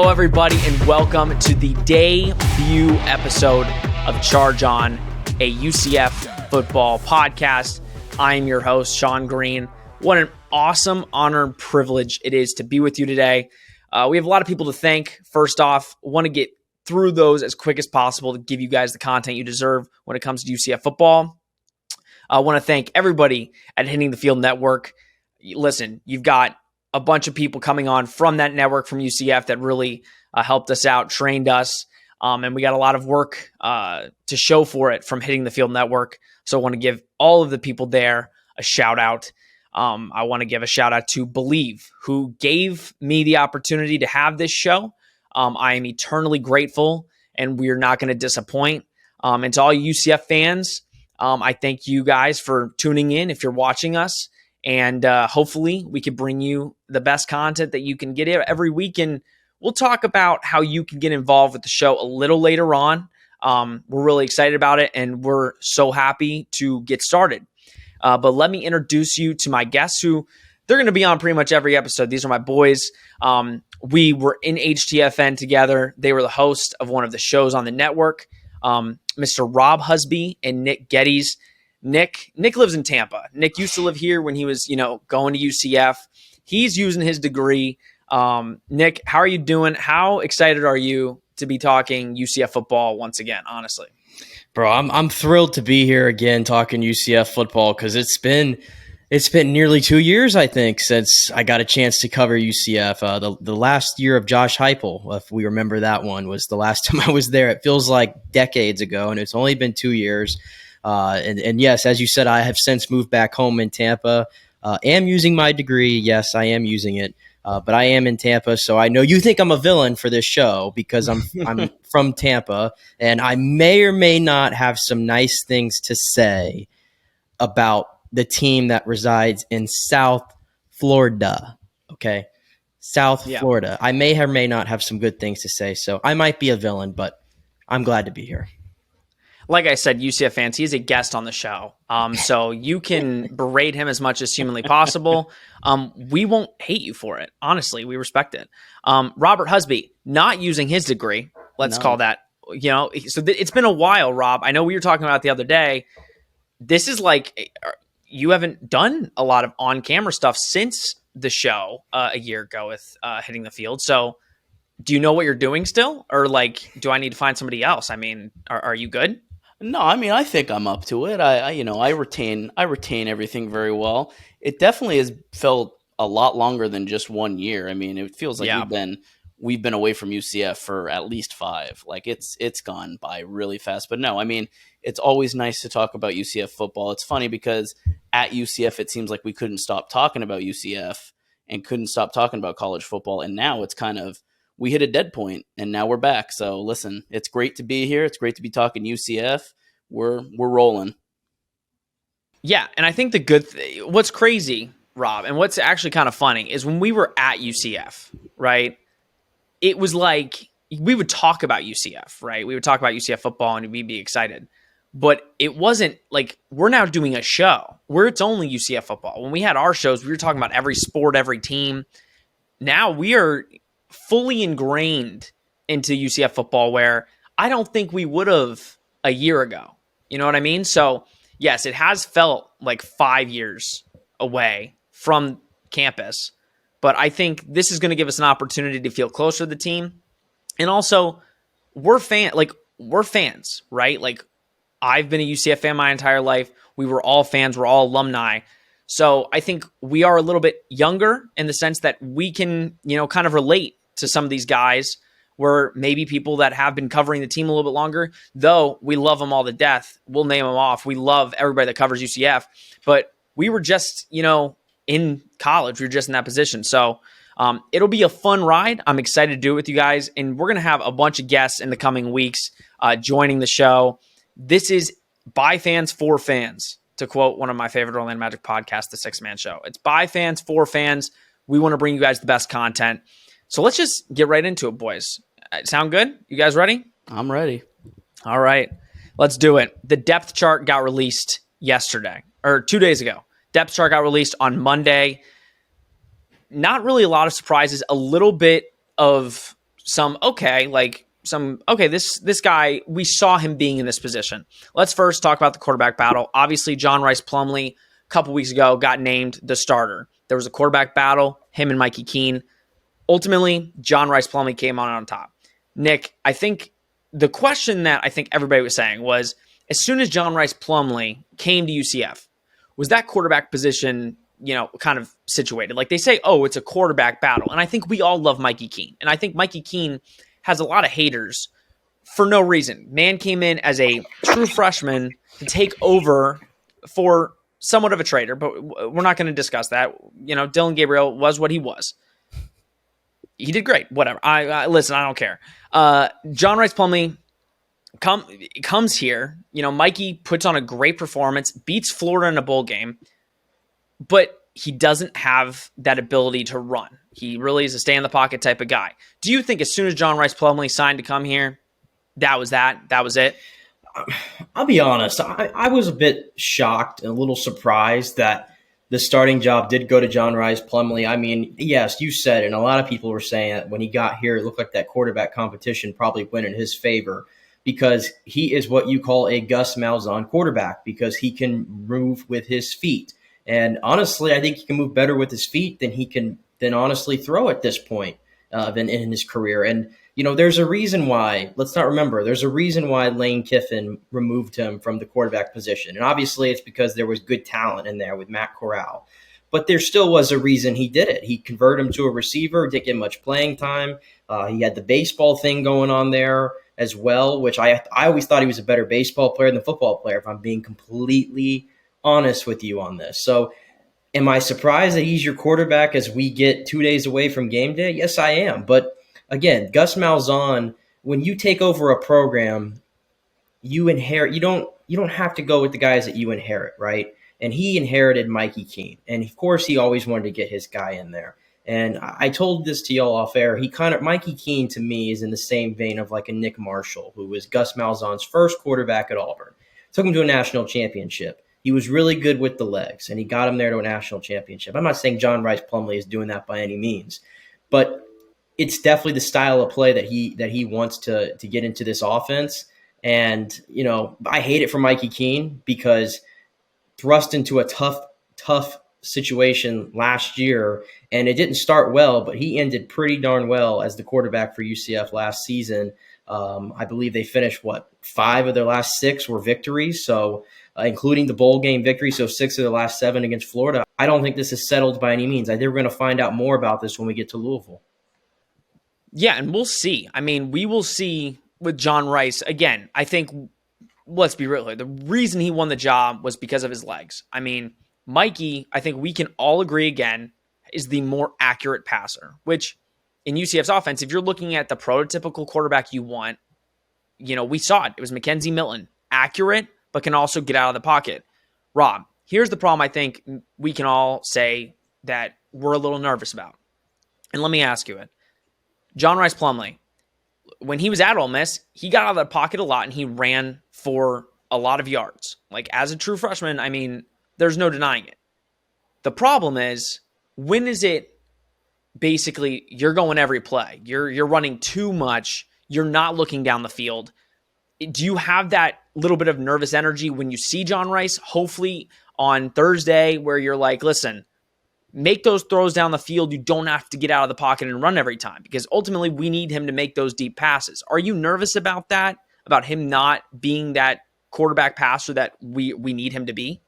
Hello, everybody, and welcome to the debut episode of Charge On, a UCF football podcast. I am your host, Sean Green. What an awesome honor and privilege it is to be with you today. We have a lot of people to thank. First off, want to get through those as quick as possible to give you guys the content you deserve when it comes to UCF football. I want to thank everybody at Hitting the Field Network. Listen, you've got a bunch of people coming on from that network from UCF that really helped us out, trained us, and we got a lot of work to show for it from Hitting the Field Network. So I want to give all of the people there a shout out. I want to give a shout out to Believe, who gave me the opportunity to have this show. I am eternally grateful, and we're not going to disappoint. And to all UCF fans, I thank you guys for tuning in if you're watching us. And hopefully we can bring you the best content that you can get every week. And we'll talk about how you can get involved with the show a little later on. We're really excited about it, and we're so happy to get started. But let me introduce you to my guests, who they're going to be on pretty much every episode. These are my boys. We were in HTFN together. They were the host of one of the shows on the network, Mr. Rob Husby and Nick Geddes. Nick lives in Tampa. Nick used to live here when he was, going to UCF. He's using his degree. Nick, how are you doing? How excited are you to be talking UCF football once again, honestly? Bro, I'm thrilled to be here again talking UCF football, because it's been nearly 2 years, I think, since I got a chance to cover UCF. The last year of Josh Heupel, if we remember that one, was the last time I was there. It feels like decades ago, and it's only been 2 years. And yes, as you said, I have since moved back home in Tampa. Am using my degree. Yes, I am using it. But I am in Tampa, so I know you think I'm a villain for this show because I'm from Tampa, and I may or may not have some nice things to say about the team that resides in South Florida. Okay, South Florida. I may or may not have some good things to say, so I might be a villain, but I'm glad to be here. Like I said, UCF fans, he's a guest on the show. So you can berate him as much as humanly possible. We won't hate you for it. Honestly, we respect it. Robert Husby, not using his degree. Let's call that, it's been a while, Rob. I know we were talking about it the other day. This is like, you haven't done a lot of on-camera stuff since the show a year ago with Hitting the Field. So do you know what you're doing still? Or do I need to find somebody else? I mean, are you good? No, I mean, I think I'm up to it. I retain everything very well. It definitely has felt a lot longer than just 1 year. I mean, it feels like we've been away from UCF for at least 5. Like it's gone by really fast. But no, I mean, it's always nice to talk about UCF football. It's funny because at UCF, it seems like we couldn't stop talking about UCF and couldn't stop talking about college football. And now it's kind of, we hit a dead point, and now we're back. So listen, it's great to be here. It's great to be talking UCF. We're rolling. Yeah, and I think what's crazy, Rob, and what's actually kind of funny is when we were at UCF, right? It was like we would talk about UCF, right? We would talk about UCF football, and we'd be excited. But it wasn't like we're now doing a show where it's only UCF football. When we had our shows, we were talking about every sport, every team. Now we are fully ingrained into UCF football, where I don't think we would have a year ago. You know what I mean? So yes, it has felt like 5 years away from campus, but I think this is going to give us an opportunity to feel closer to the team. And also we're fans, right? Like I've been a UCF fan my entire life. We were all fans. We're all alumni. So I think we are a little bit younger in the sense that we can, kind of relate to some of these guys, where maybe people that have been covering the team a little bit longer, though we love them all to death. We'll name them off. We love everybody that covers UCF, but we were just, in college. We were just in that position. So it'll be a fun ride. I'm excited to do it with you guys. And we're going to have a bunch of guests in the coming weeks joining the show. This is by fans for fans, to quote one of my favorite Orlando Magic podcasts, The Six Man Show. It's by fans for fans. We want to bring you guys the best content. So let's just get right into it, boys. Sound good? You guys ready? I'm ready. All right. Let's do it. The depth chart got released yesterday, or 2 days ago. Depth chart got released on Monday. Not really a lot of surprises. A little bit of this guy, we saw him being in this position. Let's first talk about the quarterback battle. Obviously, John Rice Plumlee, a couple weeks ago, got named the starter. There was a quarterback battle, him and Mikey Keene. Ultimately, John Rice Plumlee came on top. Nick, I think the question that I think everybody was saying was, as soon as John Rice Plumlee came to UCF, was that quarterback position, kind of situated? Like they say, oh, it's a quarterback battle. And I think we all love Mikey Keene. And I think Mikey Keene has a lot of haters for no reason. Man came in as a true freshman to take over for somewhat of a traitor, but we're not going to discuss that. Dylan Gabriel was what he was. He did great. Whatever. Listen, I don't care. John Rice Plumlee comes here. Mikey puts on a great performance, beats Florida in a bowl game, but he doesn't have that ability to run. He really is a stay in the pocket type of guy. Do you think as soon as John Rice Plumlee signed to come here, that was it? I'll be honest. I was a bit shocked and a little surprised that the starting job did go to John Rice Plumlee. I mean, yes, you said it, and a lot of people were saying that when he got here, it looked like that quarterback competition probably went in his favor because he is what you call a Gus Malzahn quarterback because he can move with his feet. And honestly, I think he can move better with his feet than he can honestly throw at this point than in his career. And there's a reason why. Let's not remember. There's a reason why Lane Kiffin removed him from the quarterback position, and obviously it's because there was good talent in there with Matt Corral. But there still was a reason he did it. He converted him to a receiver, didn't get much playing time. He had the baseball thing going on there as well, which I always thought he was a better baseball player than football player, if I'm being completely honest with you on this. So am I surprised that he's your quarterback as we get 2 days away from game day? Yes, I am. But again, Gus Malzahn, when you take over a program, you inherit. You don't have to go with the guys that you inherit, right? And he inherited Mikey Keene, and of course, he always wanted to get his guy in there. And I told this to y'all off air. Mikey Keene to me is in the same vein of like a Nick Marshall, who was Gus Malzahn's first quarterback at Auburn. Took him to a national championship. He was really good with the legs, and he got him there to a national championship. I'm not saying John Rice Plumlee is doing that by any means, but it's definitely the style of play that he wants to get into this offense. And, I hate it for Mikey Keene because thrust into a tough situation last year, and it didn't start well, but he ended pretty darn well as the quarterback for UCF last season. I believe they finished, 5 of their last 6 were victories, so including the bowl game victory, so 6 of the last 7 against Florida. I don't think this is settled by any means. I think we're going to find out more about this when we get to Louisville. Yeah, and we'll see. I mean, we will see with John Rice. Again, I think, let's be real here, the reason he won the job was because of his legs. I mean, Mikey, I think we can all agree again, is the more accurate passer, which in UCF's offense, if you're looking at the prototypical quarterback you want, we saw it. It was Mackenzie Milton. Accurate, but can also get out of the pocket. Rob, here's the problem I think we can all say that we're a little nervous about. And let me ask you it. John Rice Plumlee, when he was at Ole Miss, he got out of the pocket a lot and he ran for a lot of yards. Like as a true freshman, I mean, there's no denying it. The problem is, when is it basically you're going every play? You're running too much. You're not looking down the field. Do you have that little bit of nervous energy when you see John Rice, hopefully on Thursday, where you're like, listen, make those throws down the field. You don't have to get out of the pocket and run every time because ultimately we need him to make those deep passes. Are you nervous about that, about him not being that quarterback passer that we need him to be?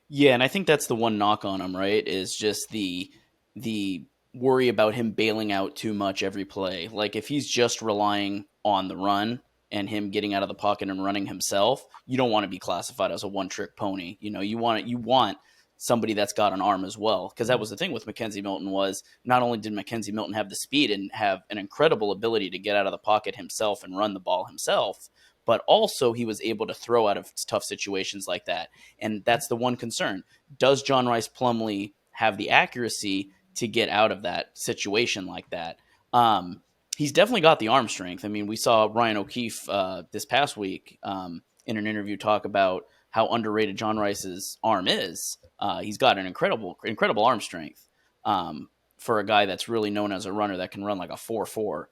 Yeah, and I think that's the one knock on him, right, is just the worry about him bailing out too much every play. Like if he's just relying on the run and him getting out of the pocket and running himself, you don't want to be classified as a one-trick pony. You want somebody that's got an arm as well. Because that was the thing with Mackenzie Milton, was not only did Mackenzie Milton have the speed and have an incredible ability to get out of the pocket himself and run the ball himself, but also he was able to throw out of tough situations like that. And that's the one concern. Does John Rice Plumlee have the accuracy to get out of that situation like that? He's definitely got the arm strength. I mean, we saw Ryan O'Keefe this past week in an interview talk about how underrated John Rice's arm is. He's got an incredible arm strength. for a guy that's really known as a runner that can run like a 4.4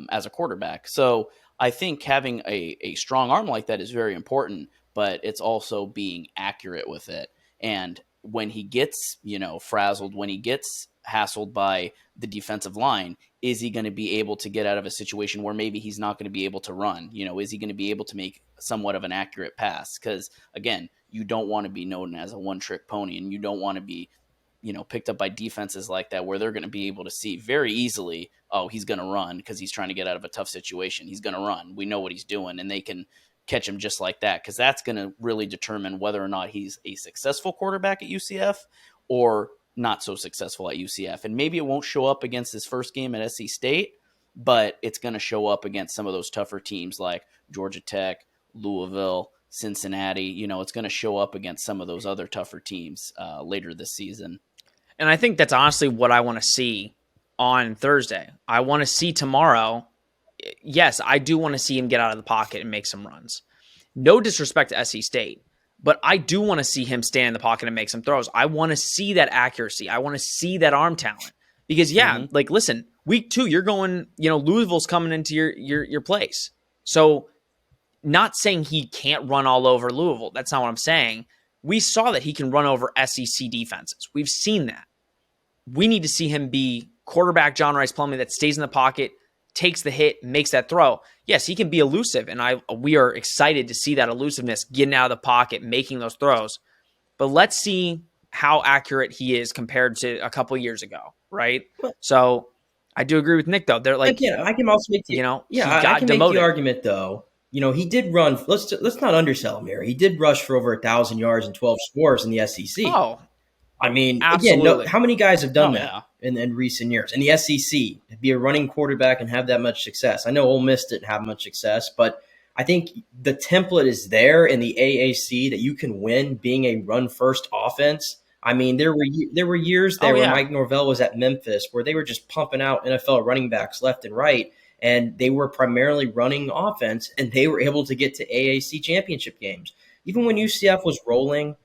as a quarterback. So I think having a strong arm like that is very important, but it's also being accurate with it. And when he gets, frazzled, when he gets hassled by the defensive line, is he going to be able to get out of a situation where maybe he's not going to be able to run? Is he going to be able to make somewhat of an accurate pass? Because again, you don't want to be known as a one-trick pony, and you don't want to be picked up by defenses like that where they're going to be able to see very easily, oh, he's going to run because he's trying to get out of a tough situation. He's going to run. We know what he's doing, and they can catch him just like that, because that's going to really determine whether or not he's a successful quarterback at UCF or not so successful at UCF. And maybe it won't show up against his first game at SC State, but it's going to show up against some of those tougher teams like Georgia Tech, Louisville, Cincinnati. It's going to show up against some of those other tougher teams later this season. And I think that's honestly what I want to see on Thursday. I want to see tomorrow. Yes, I do want to see him get out of the pocket and make some runs. No disrespect to SC State, but I do want to see him stand in the pocket and make some throws. I want to see that accuracy. I want to see that arm talent. Because, listen, week 2, you're going, Louisville's coming into your place. So not saying he can't run all over Louisville. That's not what I'm saying. We saw that he can run over SEC defenses. We've seen that. We need to see him be quarterback John Rice Plumlee that stays in the pocket, takes the hit, makes that throw. Yes, he can be elusive, and we are excited to see that elusiveness, getting out of the pocket, making those throws. But let's see how accurate he is compared to a couple years ago, right? So I do agree with Nick, though. They're like, I can also make the, he got I can demoted. Make the argument, though. He did run. Let's not undersell him here. He did rush for over 1,000 yards and 12 scores in the SEC. Oh, I mean, absolutely. Again, how many guys have done that in recent years? In the SEC, to be a running quarterback and have that much success. I know Ole Miss didn't have much success, but I think the template is there in the AAC that you can win being a run-first offense. I mean, there were years there where Mike Norvell was at Memphis where they were just pumping out NFL running backs left and right, and they were primarily running offense, and they were able to get to AAC championship games. Even when UCF was rolling,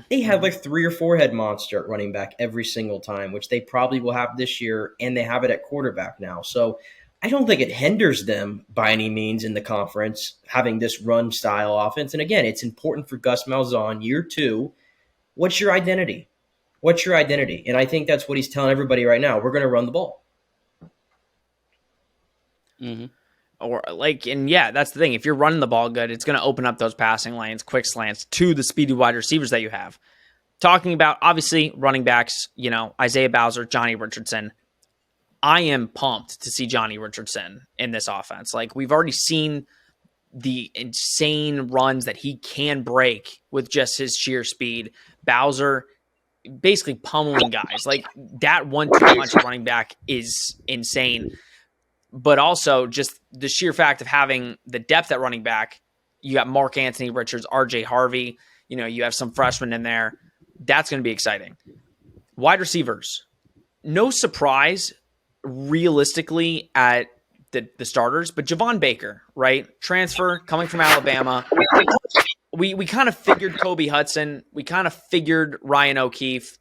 they had like 3 or 4 head monster at running back every single time, which they probably will have this year, and they have it at quarterback now. So I don't think it hinders them by any means in the conference having this run style offense. And again, it's important for Gus Malzahn, year 2. What's your identity? What's your identity? And I think that's what he's telling everybody right now. We're going to run the ball. Mm-hmm. That's the thing. If you're running the ball good, it's going to open up those passing lanes, quick slants to the speedy wide receivers that you have. Talking about, obviously, running backs, Isaiah Bowser, Johnny Richardson. I am pumped to see Johnny Richardson in this offense. Like, we've already seen the insane runs that he can break with just his sheer speed. Bowser basically pummeling guys. Like, that 1-2 punch at running back is insane. But also just the sheer fact of having the depth at running back. You got Mark Anthony Richards, RJ Harvey. You have some freshmen in there. That's going to be exciting. Wide receivers. No surprise, realistically, at the starters, but Javon Baker, right? Transfer, coming from Alabama. We kind of figured Kobe Hudson. We kind of figured Ryan O'Keefe.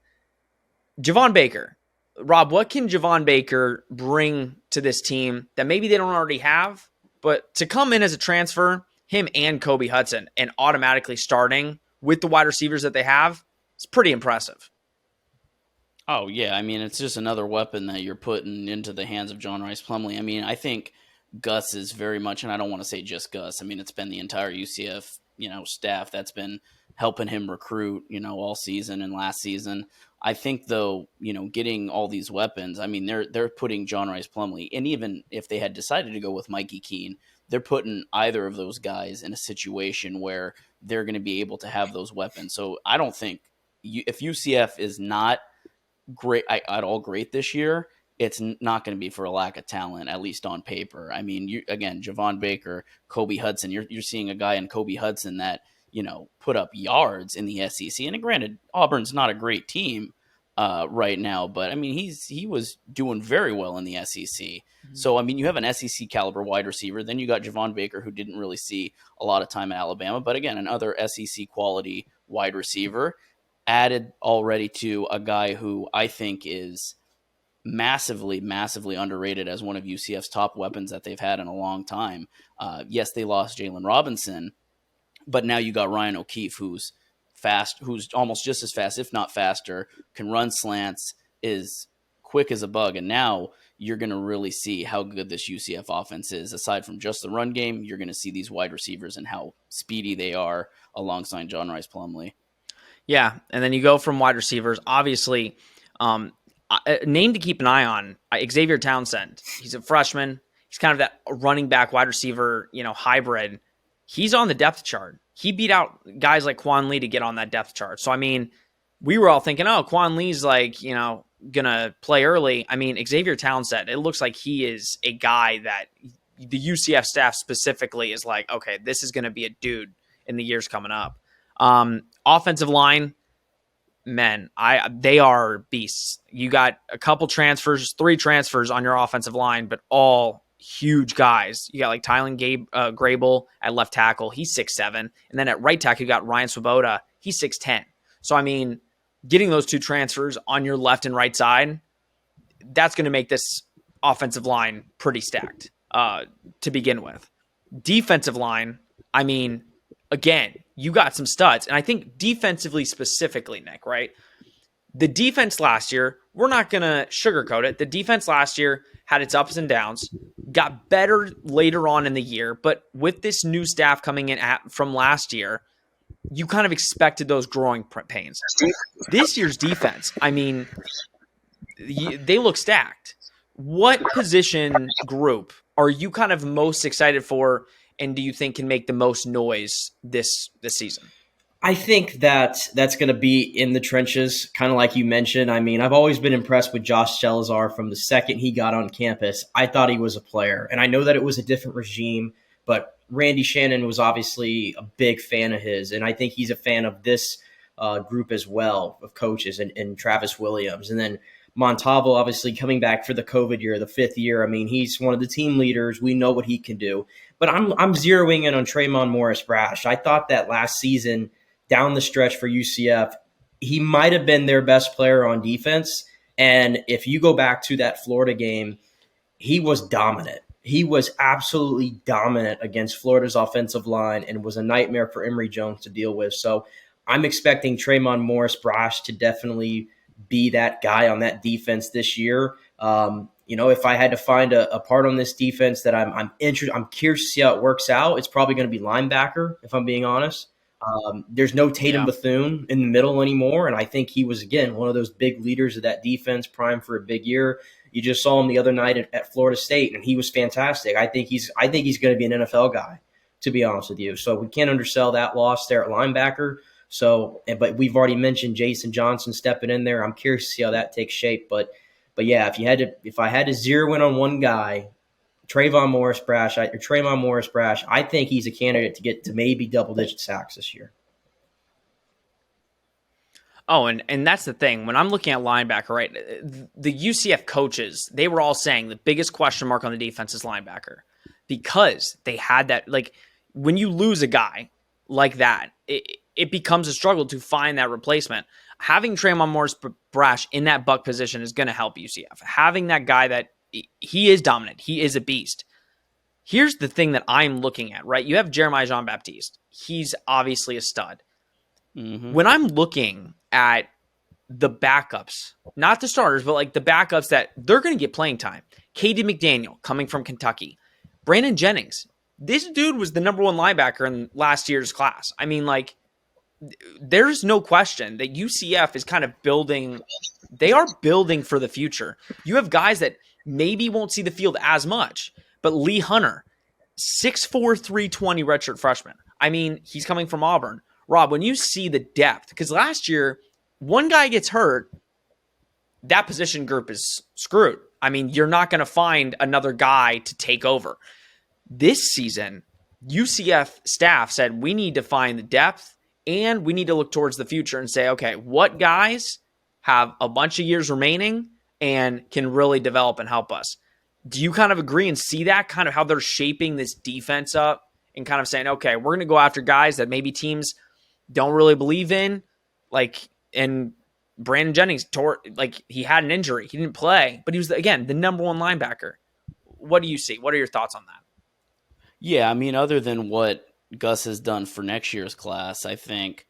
Javon Baker. Rob, what can Javon Baker bring to this team that maybe they don't already have? But to come in as a transfer, him and Kobe Hudson, and automatically starting with the wide receivers that they have, it's pretty impressive. Oh, yeah. I mean, it's just another weapon that you're putting into the hands of John Rice Plumlee. I mean, I think Gus is very much, and I don't want to say just Gus. I mean, it's been the entire UCF, staff that's been helping him recruit, all season and last season. I think, though, getting all these weapons, I mean, they're putting John Rice Plumlee, and even if they had decided to go with Mikey Keene, they're putting either of those guys in a situation where they're going to be able to have those weapons. So I don't think if UCF is not great at all great this year, it's not going to be for a lack of talent, at least on paper. I mean, Javon Baker, Kobe Hudson, you're seeing a guy in Kobe Hudson that put up yards in the SEC. And granted, Auburn's not a great team right now, but I mean, he was doing very well in the SEC. Mm-hmm. So, I mean, you have an SEC caliber wide receiver. Then you got Javon Baker, who didn't really see a lot of time at Alabama, but again, another SEC quality wide receiver added already to a guy who I think is massively, massively underrated as one of UCF's top weapons that they've had in a long time. Yes, they lost Jalen Robinson, but now you got Ryan O'Keefe, who's fast, who's almost just as fast, if not faster, can run slants, is quick as a bug. And now you're going to really see how good this UCF offense is. Aside from just the run game, you're going to see these wide receivers and how speedy they are alongside John Rice Plumlee. Yeah, and then you go from wide receivers. Obviously, a name to keep an eye on, Xavier Townsend. He's a freshman. He's kind of that running back, wide receiver, hybrid. He's on the depth chart. He beat out guys like Quan Lee to get on that depth chart. So, I mean, we were all thinking, oh, Quan Lee's like, going to play early. I mean, Xavier Townsend, it looks like he is a guy that the UCF staff specifically is like, okay, this is going to be a dude in the years coming up. Offensive line, men, they are beasts. You got a couple transfers, 3 transfers on your offensive line, but all huge guys. You got like Tylen Grable at left tackle. He's 6'7". And then at right tackle, you got Ryan Swoboda. He's 6'10". So, I mean, getting those 2 transfers on your left and right side, that's going to make this offensive line pretty stacked to begin with. Defensive line, I mean, again, you got some studs. And I think defensively specifically, Nick, right? The defense last year, we're not going to sugarcoat it. The defense last year had its ups and downs, got better later on in the year. But with this new staff coming in from last year, you kind of expected those growing pains. This year's defense, I mean, they look stacked. What position group are you kind of most excited for, and do you think can make the most noise this season? I think that's going to be in the trenches, kind of like you mentioned. I mean, I've always been impressed with Josh Salazar from the second he got on campus. I thought he was a player, and I know that it was a different regime, but Randy Shannon was obviously a big fan of his, and I think he's a fan of this group as well, of coaches, and Travis Williams. And then Montalvo, obviously, coming back for the COVID year, the 5th year. I mean, he's one of the team leaders. We know what he can do. But I'm zeroing in on Tremon Morris-Brash. I thought that last season, down the stretch for UCF, he might have been their best player on defense. And if you go back to that Florida game, he was dominant. He was absolutely dominant against Florida's offensive line and was a nightmare for Emory Jones to deal with. So I'm expecting Tremon Morris-Brash to definitely be that guy on that defense this year. If I had to find a part on this defense that I'm interested, I'm curious to see how it works out. It's probably going to be linebacker, if I'm being honest. There's no Tatum Bethune in the middle anymore, and I think he was, again, one of those big leaders of that defense, primed for a big year. You just saw him the other night at Florida State, and he was fantastic. I think he's going to be an NFL guy, to be honest with you. So we can't undersell that loss there at linebacker. But we've already mentioned Jason Johnson stepping in there. I'm curious to see how that takes shape. But yeah, if I had to zero in on one guy, Tremon Morris-Brash, I think he's a candidate to get to maybe double-digit sacks this year. Oh, and that's the thing. When I'm looking at linebacker, right, the UCF coaches, they were all saying the biggest question mark on the defense is linebacker because they had that, like, when you lose a guy like that, it becomes a struggle to find that replacement. Having Tremon Morris-Brash in that buck position is going to help UCF. Having that guy that he is dominant. He is a beast. Here's the thing that I'm looking at, right? You have Jeremiah Jean-Baptiste. He's obviously a stud. Mm-hmm. When I'm looking at the backups, not the starters, but like the backups that they're going to get playing time. K.D. McDaniel coming from Kentucky. Brandon Jennings. This dude was the number 1 linebacker in last year's class. I mean, like, there's no question that UCF is kind of building. They are building for the future. You have guys that maybe won't see the field as much, but Lee Hunter, 6'4", 320 redshirt freshman. I mean, he's coming from Auburn. Rob, when you see the depth, because last year, one guy gets hurt, that position group is screwed. I mean, you're not going to find another guy to take over. This season, UCF staff said we need to find the depth and we need to look towards the future and say, okay, what guys have a bunch of years remaining and can really develop and help us? Do you kind of agree and see that kind of how they're shaping this defense up and kind of saying, okay, we're going to go after guys that maybe teams don't really believe in, like, and Brandon Jennings he had an injury. He didn't play, but he was, again, the number one linebacker. What do you see? What are your thoughts on that? Yeah, I mean, other than what Gus has done for next year's class, I think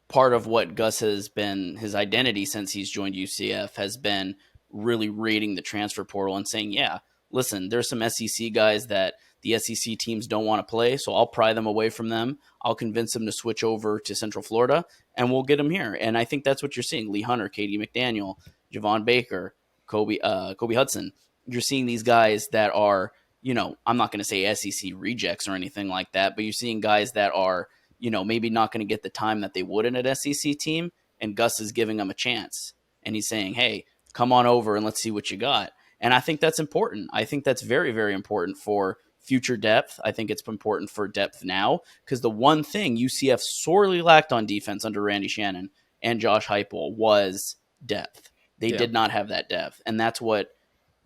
part of what Gus has been, his identity since he's joined UCF, has been really raiding the transfer portal and saying, yeah, listen, there's some SEC guys that the SEC teams don't want to play, so I'll pry them away from them. I'll convince them to switch over to Central Florida, and we'll get them here. And I think that's what you're seeing. Lee Hunter, Katie McDaniel, Javon Baker, Kobe Hudson. You're seeing these guys that are, I'm not going to say SEC rejects or anything like that, but you're seeing guys that are, maybe not going to get the time that they would in an SEC team, and Gus is giving them a chance. And he's saying, hey, come on over and let's see what you got. And I think that's important. I think that's very, very important for future depth. I think it's important for depth now, because the one thing UCF sorely lacked on defense under Randy Shannon and Josh Heupel was depth. They did not have that depth. And that's what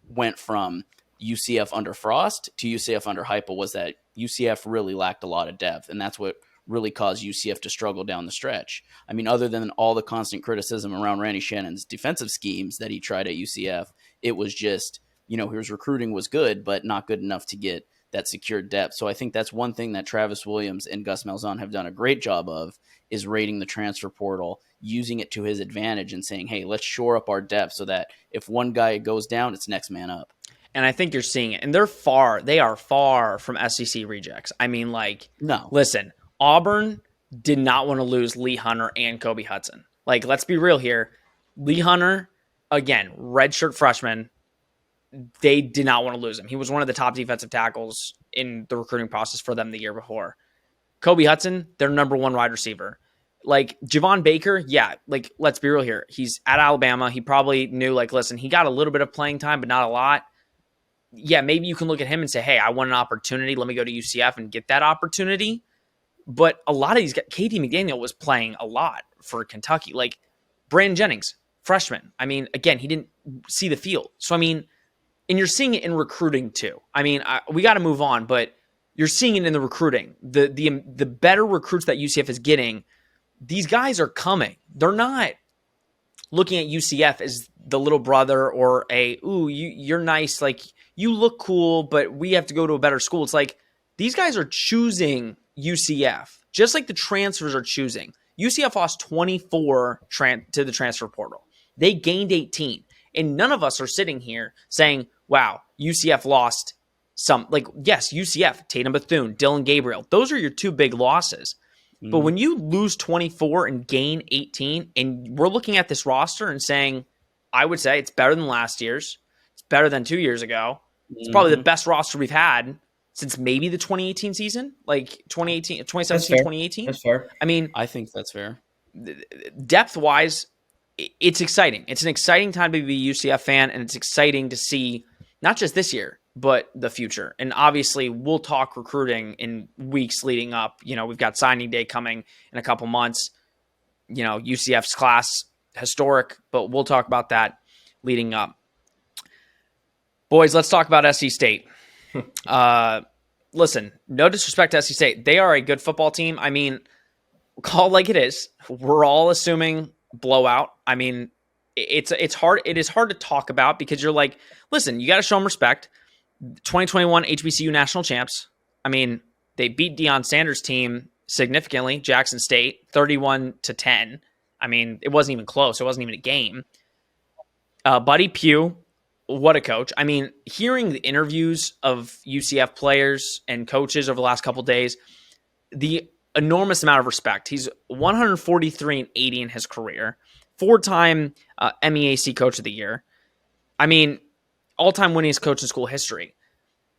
went from UCF under Frost to UCF under Heupel, was that UCF really lacked a lot of depth. And that's what really caused UCF to struggle down the stretch. I mean, other than all the constant criticism around Randy Shannon's defensive schemes that he tried at UCF, it was just, his recruiting was good, but not good enough to get that secured depth. So I think that's one thing that Travis Williams and Gus Malzahn have done a great job of, is raiding the transfer portal, using it to his advantage and saying, hey, let's shore up our depth so that if one guy goes down, it's next man up. And I think you're seeing it. And they are far from SEC rejects. I mean, no. Listen, Auburn did not want to lose Lee Hunter and Kobe Hudson. Let's be real here. Lee Hunter, again, redshirt freshman, they did not want to lose him. He was one of the top defensive tackles in the recruiting process for them the year before. Kobe Hudson, their number one wide receiver. Javon Baker, let's be real here. He's at Alabama. He probably knew, listen, he got a little bit of playing time, but not a lot. Yeah, maybe you can look at him and say, hey, I want an opportunity. Let me go to UCF and get that opportunity. But a lot of these guys, Katie McDaniel was playing a lot for Kentucky. Brandon Jennings, freshman. I mean, again, he didn't see the field. So, I mean, and you're seeing it in recruiting too. I mean, we got to move on, but you're seeing it in the recruiting. The better recruits that UCF is getting, these guys are coming. They're not looking at UCF as the little brother or you're nice. You look cool, but we have to go to a better school. It's these guys are choosing UCF, just like the transfers are choosing. UCF lost 24 to the transfer portal. They gained 18. And none of us are sitting here saying, wow, UCF lost some. Yes, UCF, Tatum Bethune, Dylan Gabriel. Those are your two big losses. Mm-hmm. But when you lose 24 and gain 18, and we're looking at this roster and saying, I would say it's better than last year's. It's better than 2 years ago. It's probably the best roster we've had since maybe the 2018 season, 2017, 2018. That's fair. I mean, I think that's fair. Depth-wise, it's exciting. It's an exciting time to be a UCF fan, and it's exciting to see not just this year, but the future. And obviously, we'll talk recruiting in weeks leading up. We've got signing day coming in a couple months. UCF's class, historic, but we'll talk about that leading up. Boys, let's talk about SC State. Listen, no disrespect to SC State. They are a good football team. I mean, call it like it is. We're all assuming blowout. I mean, it's hard. It is hard to talk about because you're listen, you got to show them respect. 2021 HBCU national champs. I mean, they beat Deion Sanders' team significantly, Jackson State, 31-10. I mean, it wasn't even close. It wasn't even a game. Buddy Pugh, what a coach. I mean, hearing the interviews of UCF players and coaches over the last couple of days, the enormous amount of respect. He's 143-80 in his career, 4-time MEAC Coach of the Year. I mean, all-time winningest coach in school history.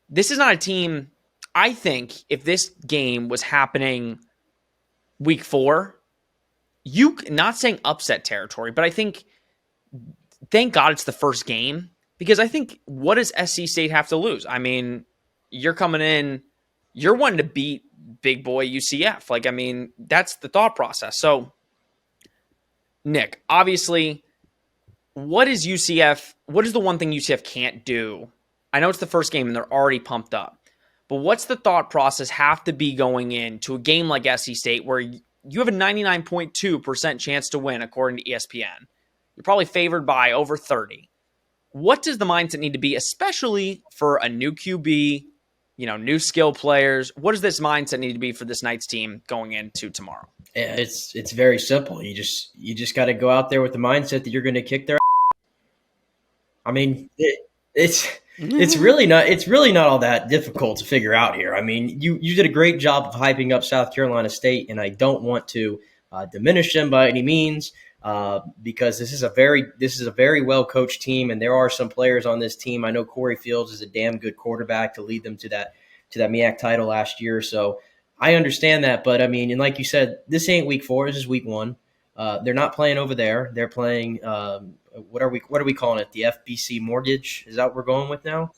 This is not a team, I think, if this game was happening week 4, not saying upset territory, but I think, thank God it's the first game, because I think, what does SC State have to lose? I mean, you're coming in, you're wanting to beat big boy UCF. I mean, that's the thought process. So, Nick, obviously, what is the one thing UCF can't do? I know it's the first game and they're already pumped up, but what's the thought process have to be going into a game like SC State where you have a 99.2% chance to win according to ESPN? You're probably favored by over 30. What does the mindset need to be, especially for a new QB, new skill players? What does this mindset need to be for this Knights team going into tomorrow? It's very simple. You just got to go out there with the mindset that you're going to kick their ass. I mean, it's really not all that difficult to figure out here. I mean, you did a great job of hyping up South Carolina State, and I don't want to diminish them by any means because this is a very well coached team, and there are some players on this team. I know Corey Fields is a damn good quarterback to lead them to that MEAC title last year. So I understand that, but I mean, and like you said, this ain't week 4. This is week 1. They're not playing over there. They're playing. What are we calling it? The FBC Mortgage? Is that what we're going with now?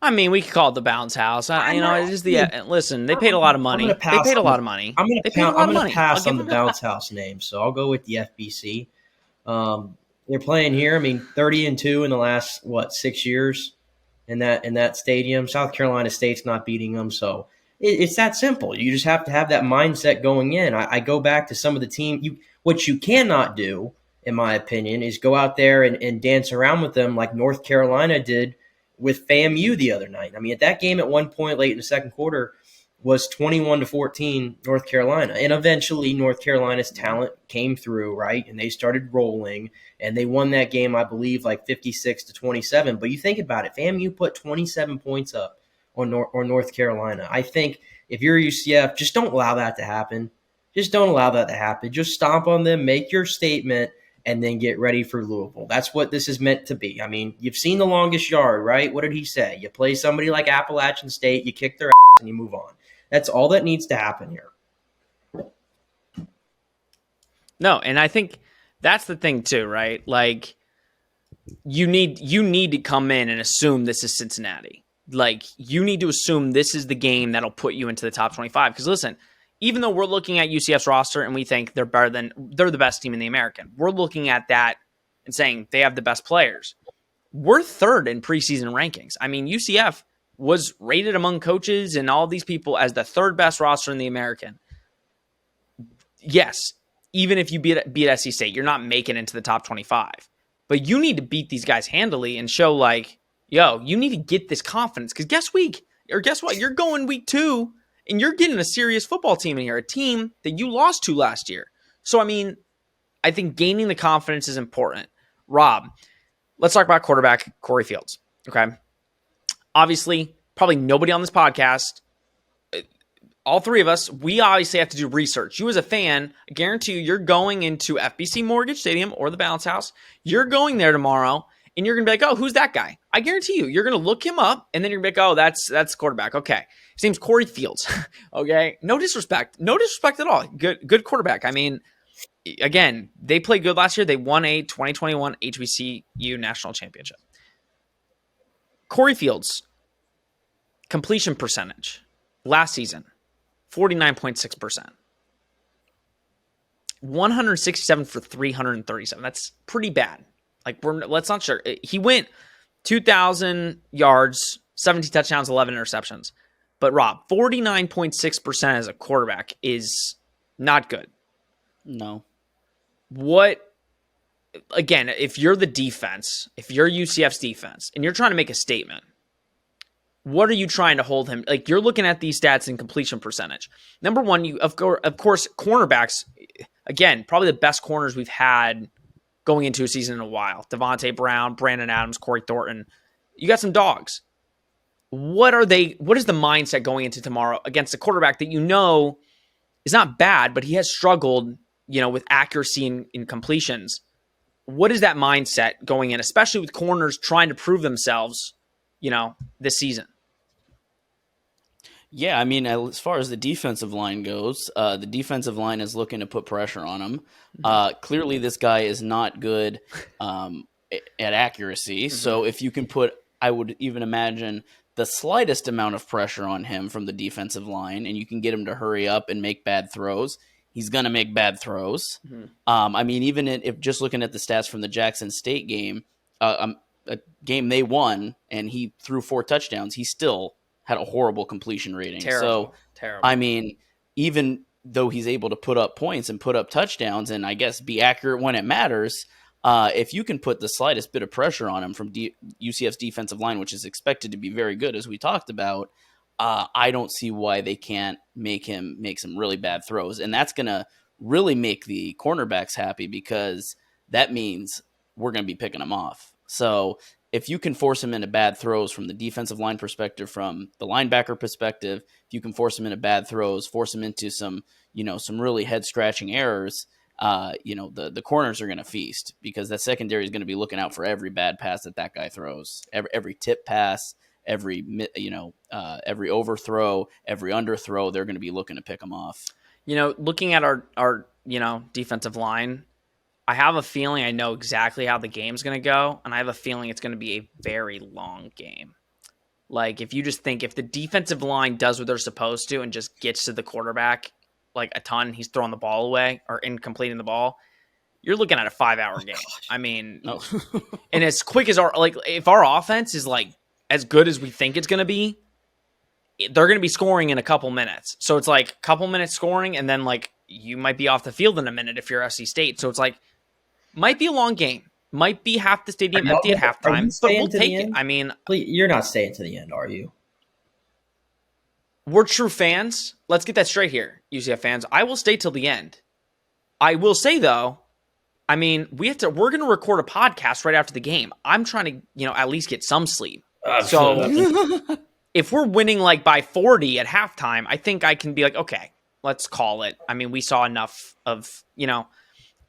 I mean, we could call it the Bounce House. It is listen. They paid a lot of money. They paid a lot of money. I'm going to pass on the Bounce House name, so I'll go with the FBC. They're playing here. I mean, 30-2 in the last 6 years in that stadium. South Carolina State's not beating them, so it's that simple. You just have to have that mindset going in. I go back to some of the team. What you cannot do, in my opinion, is go out there and dance around with them like North Carolina did with FAMU the other night. I mean, at that game at one point late in the second quarter was 21-14 North Carolina. And eventually North Carolina's talent came through, right? And they started rolling and they won that game, I believe, like 56-27. But you think about it, FAMU put 27 points up on North Carolina. I think if you're UCF, just don't allow that to happen. Just don't allow that to happen. Just stomp on them, make your statement, and then get ready for Louisville. That's what this is meant to be. I mean, you've seen The Longest Yard, right? What did he say? You play somebody like Appalachian State, you kick their ass, and you move on. That's all that needs to happen here. No, and I think that's the thing too, right? Like, you need to come in and assume this is Cincinnati. Like, you need to assume this is the game that'll put you into the top 25. Because listen, even though we're looking at UCF's roster and we think they're the best team in the American, we're looking at that and saying they have the best players. We're third in preseason rankings. I mean, UCF was rated among coaches and all these people as the third best roster in the American. Yes, even if you beat SC State, you're not making it into the top 25. But you need to beat these guys handily and show like, yo, you need to get this confidence. Because guess what? You're going week 2 and you're getting a serious football team in here, a team that you lost to last year. So, I mean, I think gaining the confidence is important. Rob, let's talk about quarterback Corey Fields. Okay. Obviously, probably nobody on this podcast, all three of us, we obviously have to do research. You as a fan, I guarantee you're going into FBC Mortgage Stadium or the Balance House. You're going there tomorrow, and you're going to be like, oh, who's that guy? I guarantee you're going to look him up, and then you're going to be like, oh, that's quarterback. Okay. His name's Corey Fields. Okay. No disrespect. No disrespect at all. Good quarterback. I mean, again, they played good last year. They won a 2021 HBCU National Championship. Corey Fields, completion percentage last season, 49.6%. 167 for 337. That's pretty bad. Like, let's not sure. He went 2,000 yards, 17 touchdowns, 11 interceptions. But Rob, 49.6% as a quarterback is not good. No. Again, if you're the defense, if you're UCF's defense, and you're trying to make a statement, what are you trying to hold him? Like, you're looking at these stats in completion percentage. Number one, of course, cornerbacks, again, probably the best corners we've had going into a season in a while. Devontae Brown, Brandon Adams, Corey Thornton. You got some dogs. What is the mindset going into tomorrow against a quarterback that you know is not bad, but he has struggled, with accuracy in completions? What is that mindset going in, especially with corners trying to prove themselves, this season? Yeah, I mean, as far as the defensive line goes, the defensive line is looking to put pressure on him. Clearly, this guy is not good at accuracy. Mm-hmm. So if you can put, I would even imagine, the slightest amount of pressure on him from the defensive line, and you can get him to hurry up and make bad throws, he's going to make bad throws. Mm-hmm. I mean, even if just looking at the stats from the Jackson State game, a game they won, and he threw 4 touchdowns, he still had a horrible completion rating. Terrible. I mean, even though he's able to put up points and put up touchdowns and I guess be accurate when it matters, If you can put the slightest bit of pressure on him from UCF's defensive line, which is expected to be very good, as we talked about, I don't see why they can't make him make some really bad throws. And that's going to really make the cornerbacks happy, because that means we're going to be picking him off. So if you can force him into bad throws from the defensive line perspective, from the linebacker perspective, if you can force him into bad throws, force him into some really head scratching errors, the corners are going to feast, because that secondary is going to be looking out for every bad pass that guy throws, every tip pass, every overthrow, every underthrow. They're going to be looking to pick him off. Looking at our defensive line, I have a feeling I know exactly how the game's going to go, and I have a feeling it's going to be a very long game. Like, if you just think, if the defensive line does what they're supposed to and just gets to the quarterback like a ton, he's throwing the ball away or incompleting the ball, you're looking at a 5-hour game. I mean, and as quick as if our offense is like as good as we think it's going to be, they're going to be scoring in a couple minutes. So it's like a couple minutes scoring, and then like you might be off the field in a minute if you're SC State. So it's like, might be a long game. Might be half the stadium empty at halftime, but we'll take it. I mean, you're not staying to the end, are you? We're true fans. Let's get that straight here, UCF fans. I will stay till the end. I will say, though, I mean, we're going to record a podcast right after the game. I'm trying to, at least get some sleep. So if we're winning like by 40 at halftime, I think I can be like, okay, let's call it. I mean, we saw enough of,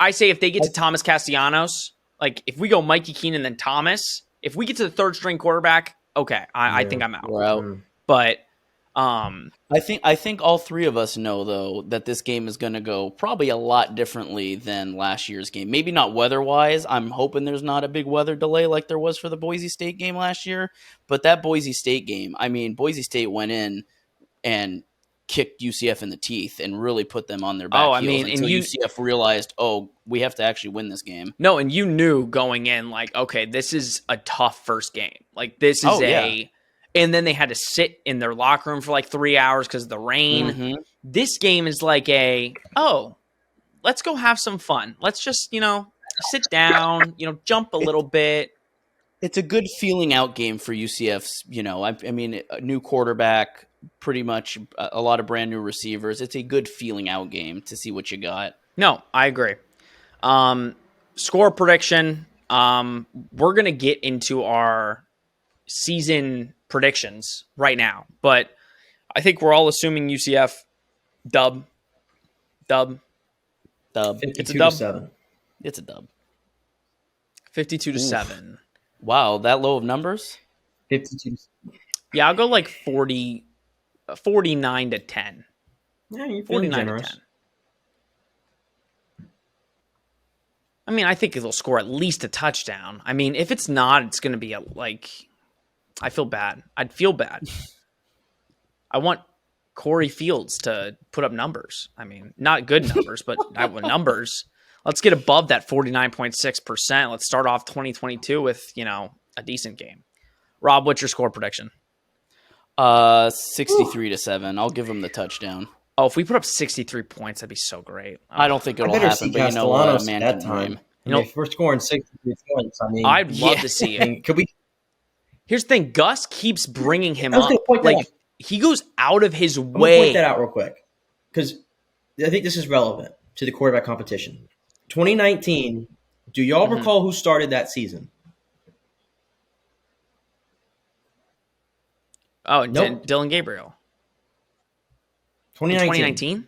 I say if they get to Thomas Castellanos, like if we go Mikey Keenan then Thomas, if we get to the third string quarterback, okay, I think I'm out. We're out. But I think all three of us know, though, that this game is going to go probably a lot differently than last year's game. Maybe not weather-wise. I'm hoping there's not a big weather delay like there was for the Boise State game last year. But that Boise State game, I mean, Boise State went in and kicked UCF in the teeth and really put them on their back heels until UCF realized, we have to actually win this game. No, and you knew going in, like, okay, this is a tough first game. Like, this is and then they had to sit in their locker room for like 3 hours because of the rain. Mm-hmm. This game is like let's go have some fun. Let's just, sit down, jump a little bit. It's a good feeling out game for UCF's, I mean, a new quarterback, pretty much a lot of brand new receivers. It's a good feeling out game to see what you got. No, I agree. Score prediction. We're going to get into our season predictions right now, but I think we're all assuming UCF dub. 52 It's a dub. to 7. It's a dub. 52-7. Wow, that low of numbers? 52. Yeah, I'll go like 49-10. Yeah, you're feeling generous. 49-10. I mean, I think it'll score at least a touchdown. I mean, if it's not, it's going to be I feel bad. I'd feel bad. I want Corey Fields to put up numbers. I mean, not good numbers, but numbers. Let's get above that 49.6%. Let's start off 2022 with, a decent game. Rob, what's your score prediction? 63-7. I'll give him the touchdown. Oh, if we put up 63 points, that'd be so great. I don't think it'll happen, but you know what? Man that time. If we're scoring 63 points, I mean, I'd love to see it. Could we? Here's the thing: Gus keeps bringing him up. Like he goes out of his way. I'm gonna point that out real quick because I think this is relevant to the quarterback competition. 2019. Do y'all recall who started that season? Oh, nope. Dylan Gabriel. 2019.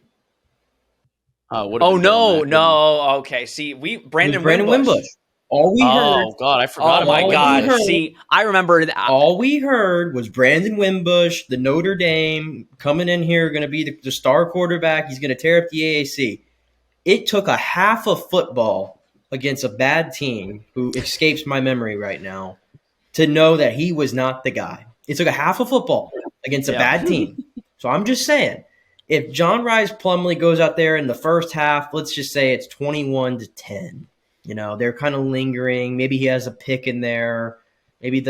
No. Okay, see, Brandon Wimbush. All we heard. Oh God, I forgot. Oh my God! See, I remember that. All we heard was Brandon Wimbush, the Notre Dame, coming in here, going to be the star quarterback. He's going to tear up the AAC. It took a half of football against a bad team who escapes my memory right now to know that he was not the guy. It took a half of football against a bad team. So I'm just saying, if John Rice Plumlee goes out there in the first half, let's just say it's 21-10. They're kind of lingering. Maybe he has a pick in there. Maybe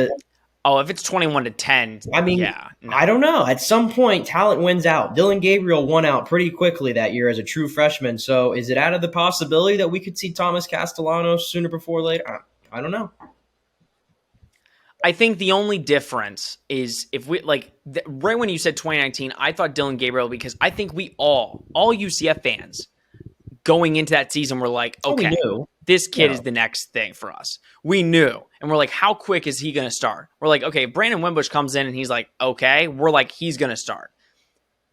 Oh, if it's 21-10, I mean, yeah. No. I don't know. At some point, talent wins out. Dylan Gabriel won out pretty quickly that year as a true freshman. So is it out of the possibility that we could see Thomas Castellanos sooner before later? I don't know. I think the only difference is if we right when you said 2019, I thought Dylan Gabriel because I think we all UCF fans going into that season were like, okay, we knew. This kid is the next thing for us. We knew. And we're like, how quick is he going to start? We're like, okay, Brandon Wimbush comes in and he's like, okay. We're like, he's going to start.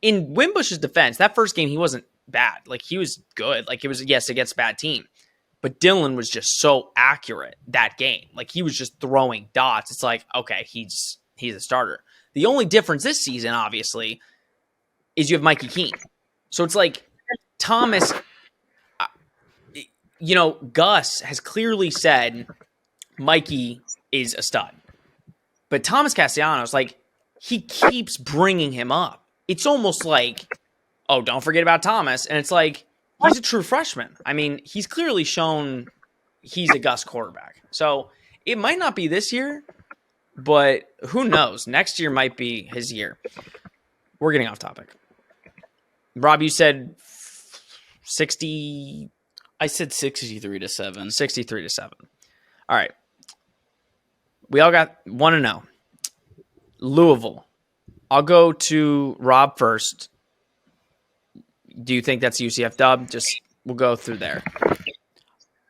In Wimbush's defense, that first game, he wasn't bad. Like, he was good. Like, it was, yes, against a bad team. But Dylan was just so accurate that game. Like, he was just throwing dots. It's like, okay, he's a starter. The only difference this season, obviously, is you have Mikey Keene. So it's like Thomas, Gus has clearly said Mikey is a stud. But Thomas Castellanos, like, he keeps bringing him up. It's almost like, oh, don't forget about Thomas. And it's like, he's a true freshman. I mean, he's clearly shown he's a Gus quarterback. So it might not be this year, but who knows? Next year might be his year. We're getting off topic. Rob, you said 60. I said 63-7. 63-7. All right. We all got 1-0. Louisville. I'll go to Rob first. Do you think that's a UCF dub? We'll go through there.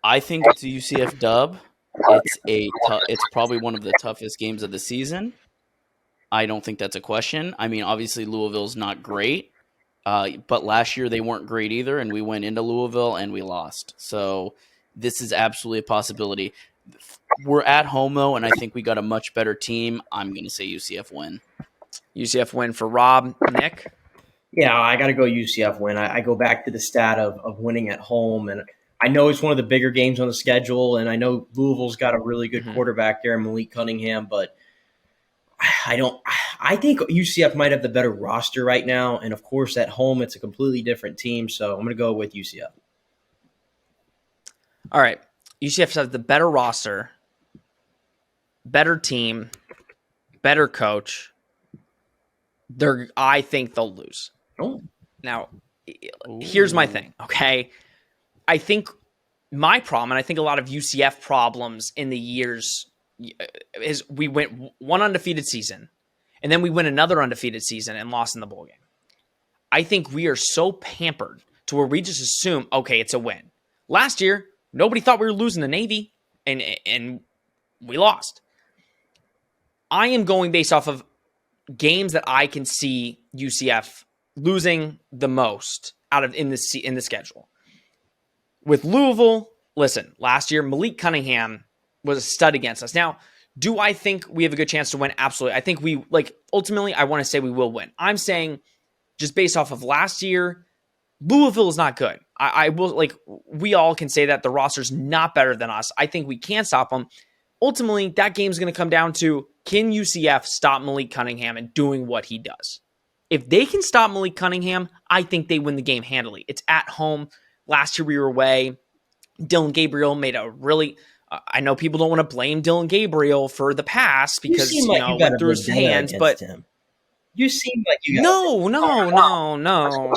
I think it's a UCF dub. It's probably one of the toughest games of the season. I don't think that's a question. I mean, obviously Louisville's not great, but last year they weren't great either, and we went into Louisville and we lost. So this is absolutely a possibility. We're at home though, and I think we got a much better team. I'm going to say UCF win. UCF win for Rob. Nick? Yeah, I got to go UCF win. I go back to the stat of winning at home, and I know it's one of the bigger games on the schedule, and I know Louisville's got a really good quarterback there, Malik Cunningham, but I think UCF might have the better roster right now, and of course at home it's a completely different team, so I'm going to go with UCF. All right. UCF has the better roster, better team, better coach. I think they'll lose. Oh. Now, here's my thing, okay? I think my problem, and I think a lot of UCF problems in the years, is we went one undefeated season, and then we went another undefeated season and lost in the bowl game. I think we are so pampered to where we just assume, okay, it's a win. Last year, nobody thought we were losing to Navy, and we lost. I am going based off of games that I can see UCF losing the most out of in the schedule. With Louisville, listen, last year Malik Cunningham was a stud against us. Now, do I think we have a good chance to win? Absolutely. I think ultimately I want to say we will win. I'm saying just based off of last year, Louisville is not good. I will, we all can say that the roster's not better than us. I think we can stop them. Ultimately, that game's going to come down to, can UCF stop Malik Cunningham and doing what he does? If they can stop Malik Cunningham, I think they win the game handily. It's at home. Last year we were away. Dylan Gabriel made a really... I know people don't want to blame Dylan Gabriel for the pass because, went through his hands, but... Him. You seem like you No.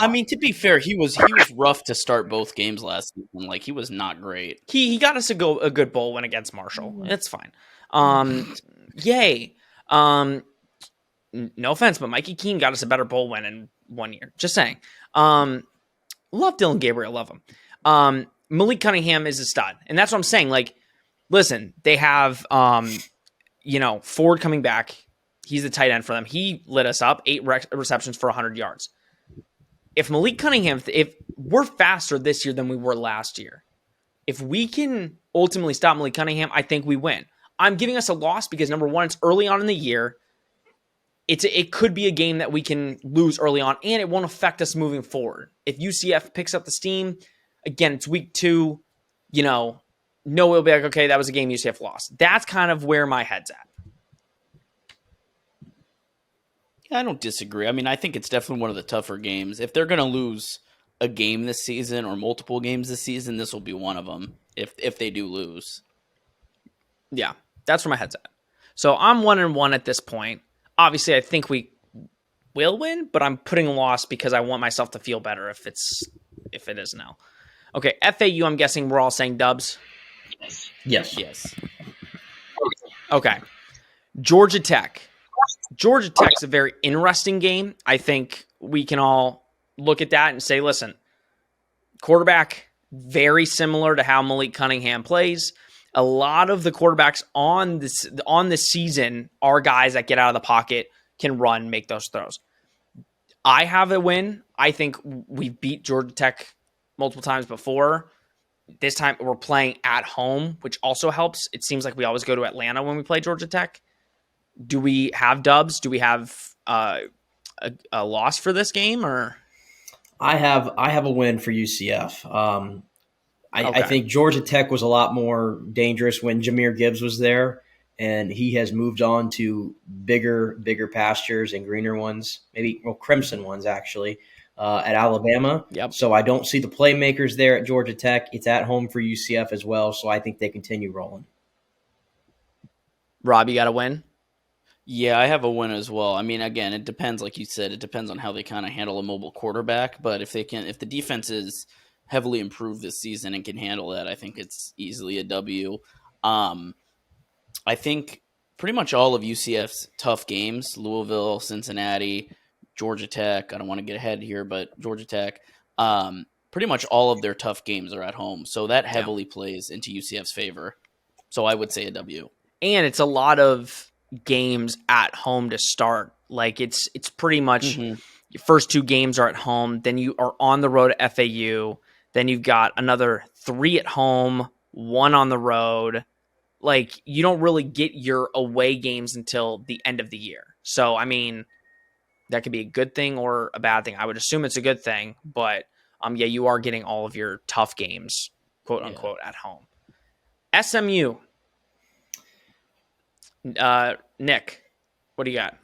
I mean, to be fair, he was rough to start both games last season. He was not great. He got us a good bowl win against Marshall. It's fine. Yay. No offense, but Mikey Keene got us a better bowl win in 1 year. Just saying. Love Dylan Gabriel. Love him. Malik Cunningham is a stud. And that's what I'm saying. Listen, they have, Ford coming back. He's the tight end for them. He lit us up, 8 receptions for 100 yards. If Malik Cunningham, if we're faster this year than we were last year, if we can ultimately stop Malik Cunningham, I think we win. I'm giving us a loss because, number one, it's early on in the year. It could be a game that we can lose early on, and it won't affect us moving forward. If UCF picks up the steam, again, it's week 2, no, we'll be like, okay, that was a game UCF lost. That's kind of where my head's at. Yeah, I don't disagree. I mean, I think it's definitely one of the tougher games. If they're going to lose a game this season or multiple games this season, this will be one of them if they do lose. Yeah, that's where my head's at. So I'm 1-1 at this point. Obviously, I think we will win, but I'm putting a loss because I want myself to feel better if it is now. Okay, FAU, I'm guessing we're all saying dubs. Yes. Yes. Okay. Georgia Tech. Georgia Tech's a very interesting game. I think we can all look at that and say, listen, quarterback, very similar to how Malik Cunningham plays. A lot of the quarterbacks on this season are guys that get out of the pocket, can run, make those throws. I have a win. I think we've beat Georgia Tech multiple times before. This time we're playing at home, which also helps. It seems like we always go to Atlanta when we play Georgia Tech. Do we have dubs? Do we have a loss for this game? Or I have a win for UCF. I Okay. think Georgia Tech was a lot more dangerous when Jahmyr Gibbs was there, and he has moved on to bigger pastures and greener ones, maybe crimson ones actually, at Alabama. Yep. So I don't see the playmakers there at Georgia Tech. It's at home for UCF as well, so I think they continue rolling. Rob, you got to win? Yeah, I have a win as well. I mean, again, it depends, like you said, it depends on how they kind of handle a mobile quarterback. But if the defense is heavily improved this season and can handle that, I think it's easily a W. I think pretty much all of UCF's tough games, Louisville, Cincinnati, Georgia Tech, I don't want to get ahead here, but Georgia Tech, pretty much all of their tough games are at home. So that heavily plays into UCF's favor. So I would say a W. And it's a lot of games at home to start. Like it's pretty much your first 2 games are at home. Then you are on the road at FAU. Then you've got another 3 at home, 1 on the road. Like you don't really get your away games until the end of the year. So, I mean, that could be a good thing or a bad thing. I would assume it's a good thing, but yeah, you are getting all of your tough games, quote unquote, at home. SMU. Nick, what do you got?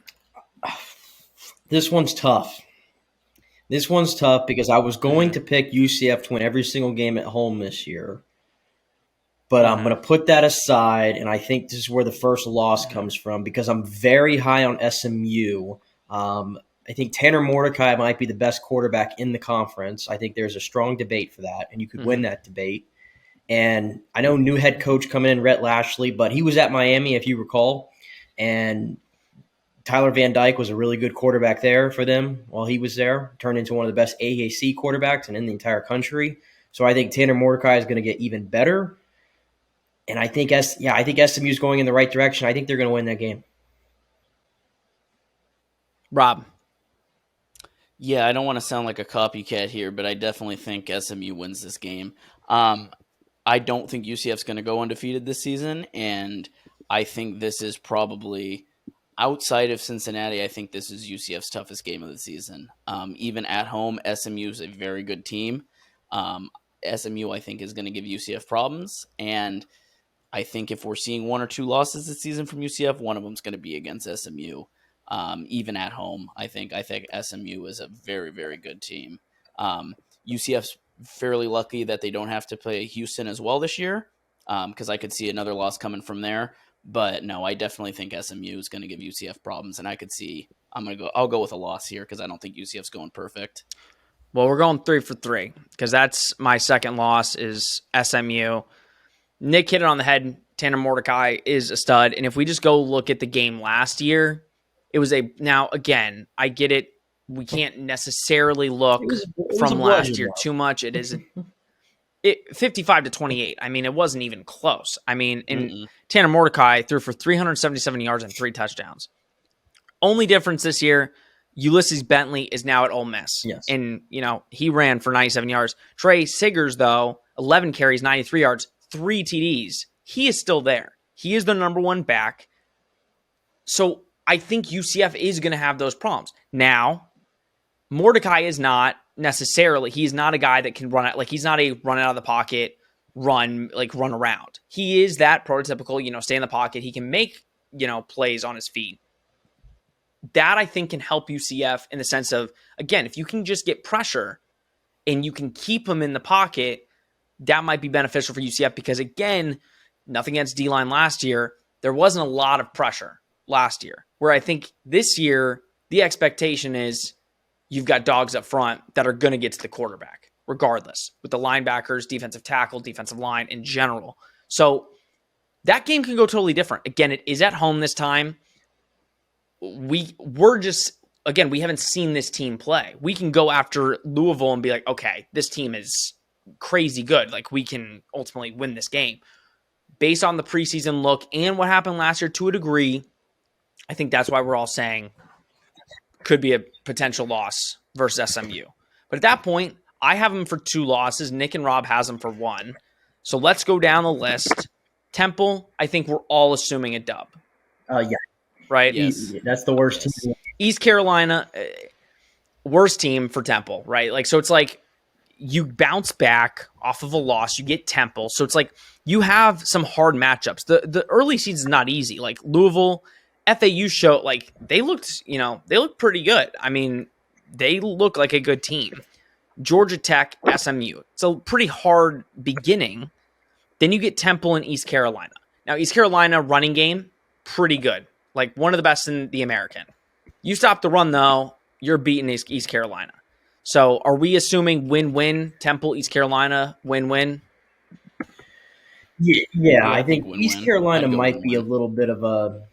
This one's tough. This one's tough because I was going to pick UCF to win every single game at home this year. But I'm going to put that aside, and I think this is where the first loss comes from because I'm very high on SMU. I think Tanner Mordecai might be the best quarterback in the conference. I think there's a strong debate for that, and you could win that debate. And I know new head coach coming in, Rhett Lashley, but he was at Miami, if you recall, and Tyler Van Dyke was a really good quarterback there for them while he was there, turned into one of the best AAC quarterbacks and in the entire country. So I think Tanner Mordecai is going to get even better. And I think SMU is going in the right direction. I think they're going to win that game. Rob. Yeah, I don't want to sound like a copycat here, but I definitely think SMU wins this game. I don't think UCF's going to go undefeated this season, and I think this is probably, outside of Cincinnati, I think this is UCF's toughest game of the season. Even at home, SMU is a very good team. SMU, I think, is going to give UCF problems, and I think if we're seeing 1 or 2 losses this season from UCF, one of them is going to be against SMU. Even at home, I think SMU is a very, very good team. UCF's fairly lucky that they don't have to play Houston as well this year, because I could see another loss coming from there. But no, I definitely think SMU is going to give UCF problems, and I'll go with a loss here because I don't think UCF's going perfect. Well, we're going 3 for 3 because that's my second loss is SMU. Nick hit it on the head. Tanner Mordecai is a stud. And if we just go look at the game last year, it was now again, I get it. We can't necessarily look from last year too much. It is 55-28. I mean, it wasn't even close. I mean, Tanner Mordecai threw for 377 yards and 3 touchdowns. Only difference this year, Ulysses Bentley is now at Ole Miss. Yes. And, he ran for 97 yards. Trey Siggers, though, 11 carries, 93 yards, 3 TDs. He is still there. He is the number 1 back. So I think UCF is going to have those problems. Now, Mordecai is not necessarily, he's not a guy that can run out, like he's not a run out of the pocket, run around. He is that prototypical, stay in the pocket. He can make, plays on his feet. That I think can help UCF in the sense of, again, if you can just get pressure and you can keep him in the pocket, that might be beneficial for UCF because, again, nothing against D-line last year. there wasn't a lot of pressure last year, where I think this year the expectation is you've got dogs up front that are going to get to the quarterback regardless, with the linebackers, defensive tackle, defensive line in general. So that game can go totally different. Again, it is at home this time. We're just, again, we haven't seen this team play. We can go after Louisville and be like, okay, this team is crazy good. Like, we can ultimately win this game. Based on the preseason look and what happened last year to a degree, I think that's why we're all saying could be a potential loss versus SMU. But at that point, I have them for 2 losses. Nick and Rob has them for 1. So let's go down the list. Temple, I think we're all assuming a dub. Yeah. Right? Yes. That's the worst team. East Carolina, worst team for Temple, right? Like, so it's like you bounce back off of a loss, you get Temple. So it's like you have some hard matchups. The early season is not easy. Like Louisville, FAU showed, like, they looked pretty good. I mean, they look like a good team. Georgia Tech, SMU. It's a pretty hard beginning. Then you get Temple and East Carolina. Now, East Carolina running game, pretty good. Like, one of the best in the American. You stop the run, though, you're beating East Carolina. So are we assuming win-win, Temple, East Carolina, win-win? Yeah, I think win-win. East Carolina might win-win. be a little bit of a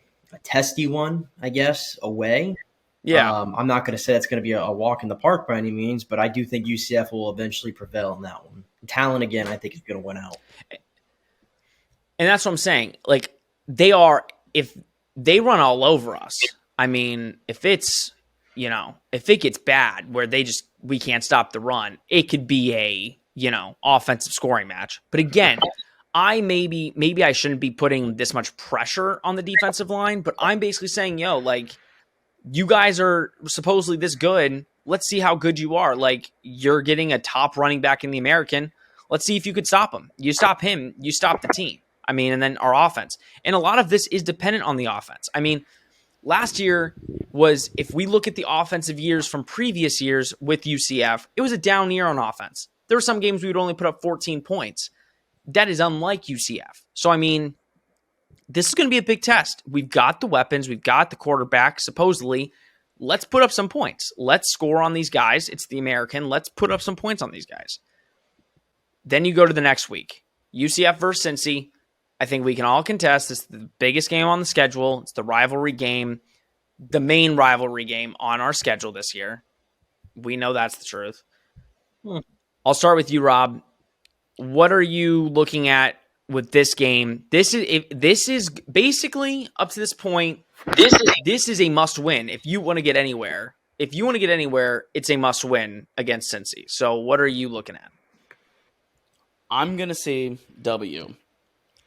testy one, I guess, away. Yeah. I'm not going to say it's going to be a walk in the park by any means, but I do think UCF will eventually prevail in that one. Talent, again, I think is going to win out. And that's what I'm saying. Like, if they run all over us, I mean, if it's, if it gets bad where we can't stop the run, it could be a, offensive scoring match. But again, maybe I shouldn't be putting this much pressure on the defensive line, but I'm basically saying, you guys are supposedly this good. Let's see how good you are. Like, you're getting a top running back in the American. Let's see if you could stop him. You stop him, you stop the team. I mean, and then our offense. And a lot of this is dependent on the offense. I mean, last year was, if we look at the offensive years from previous years with UCF, it was a down year on offense. There were some games we would only put up 14 points. That is unlike UCF. So, I mean, this is going to be a big test. We've got the weapons. We've got the quarterback, supposedly. Let's put up some points. Let's score on these guys. It's the American. Let's put up some points on these guys. Then you go to the next week. UCF versus Cincy. I think we can all contest. It's the biggest game on the schedule. It's the rivalry game, the main rivalry game on our schedule this year. We know that's the truth. I'll start with you, Rob. What are you looking at with this game? This is basically, up to this point, this is a must-win if you want to get anywhere. If you want to get anywhere, it's a must-win against Cincy. So what are you looking at? I'm going to say W.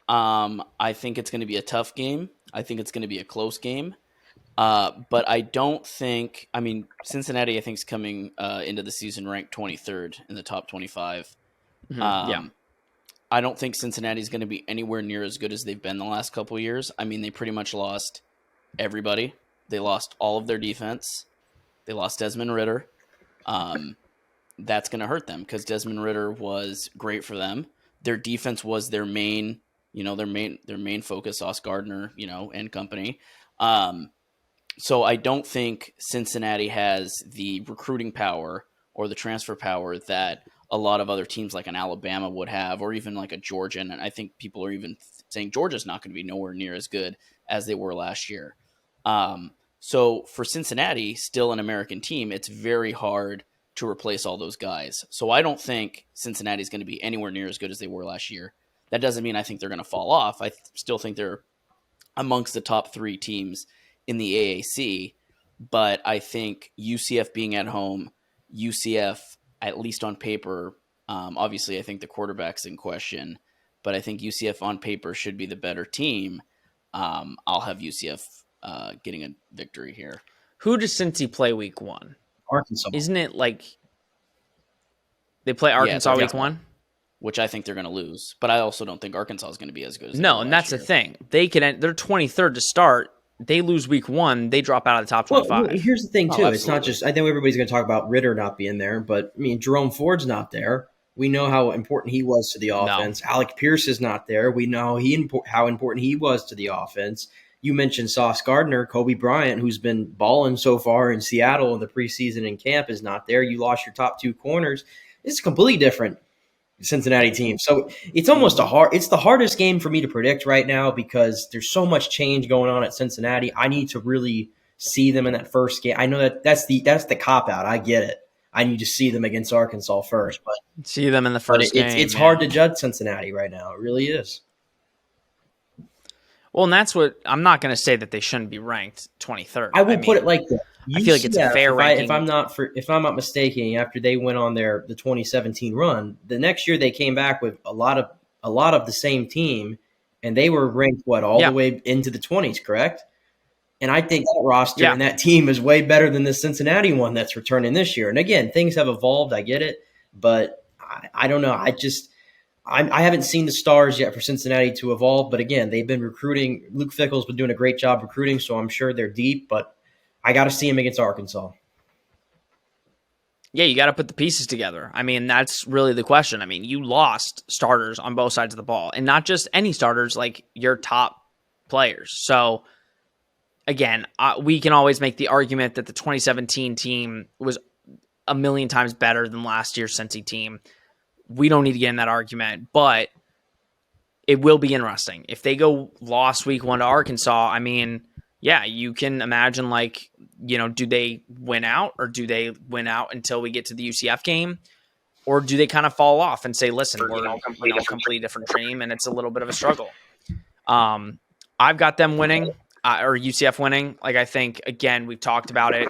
I think it's going to be a tough game. I think it's going to be a close game. But I don't think, Cincinnati, I think, is coming into the season ranked 23rd in the top 25. Yeah. I don't think Cincinnati is going to be anywhere near as good as they've been the last couple of years. I mean, they pretty much lost everybody. They lost all of their defense. They lost Desmond Ridder. That's going to hurt them because Desmond Ridder was great for them. Their defense was their main focus, Sauce Gardner, and company. So I don't think Cincinnati has the recruiting power or the transfer power that a lot of other teams like an Alabama would have, or even like a Georgia. And I think people are even saying Georgia's not going to be nowhere near as good as they were last year. So for Cincinnati, still an American team, it's very hard to replace all those guys. So I don't think Cincinnati is going to be anywhere near as good as they were last year. That doesn't mean I think they're going to fall off. I still think they're amongst the top 3 teams in the AAC, but I think UCF being at home, UCF, at least on paper, obviously I think the quarterback's in question, but I think UCF on paper should be the better team. I'll have UCF getting a victory here. Who does Cincy play week 1? Arkansas. Isn't it like they play Arkansas week 1? Which I think they're going to lose, but I also don't think Arkansas is going to be as good as no, and that's the thing. They're 23rd to start. They lose week 1, they drop out of the top 25. Well, here's the thing, too. It's not just – I think everybody's going to talk about Ritter not being there, but, Jerome Ford's not there. We know how important he was to the offense. No. Alec Pierce is not there. We know how important he was to the offense. You mentioned Sauce Gardner, Kobe Bryant, who's been balling so far in Seattle in the preseason and camp, is not there. You lost your top two corners. It's a completely different Cincinnati team. So it's almost it's the hardest game for me to predict right now because there's so much change going on at Cincinnati. I need to really see them in that first game. I know that's the cop out. I get it. I need to see them against Arkansas first, but see them in the first game. It's hard to judge Cincinnati right now. It really is. Well, and that's what I'm not going to say that they shouldn't be ranked 23rd. I will put it like this. I feel like it's a fair ranking. If I'm not mistaken, after they went on the 2017 run, the next year they came back with a lot of the same team, and they were ranked the way into the 20s, correct? And I think that roster and that team is way better than the Cincinnati one that's returning this year. And again, things have evolved. I get it, but I don't know. I haven't seen the stars yet for Cincinnati to evolve. But again, they've been recruiting. Luke Fickell's been doing a great job recruiting, so I'm sure they're deep. But I got to see him against Arkansas. Yeah, you got to put the pieces together. I mean, that's really the question. I mean, you lost starters on both sides of the ball, and not just any starters, like your top players. So again, we can always make the argument that the 2017 team was a million times better than last year's Cincy team. We don't need to get in that argument, but it will be interesting. If they go lost week 1 to Arkansas, I mean, yeah, you can imagine do they win out or do they win out until we get to the UCF game? Or do they kind of fall off and say, listen, we're a completely different team and it's a little bit of a struggle. I've got them winning. Or UCF winning. I think, again, we've talked about it.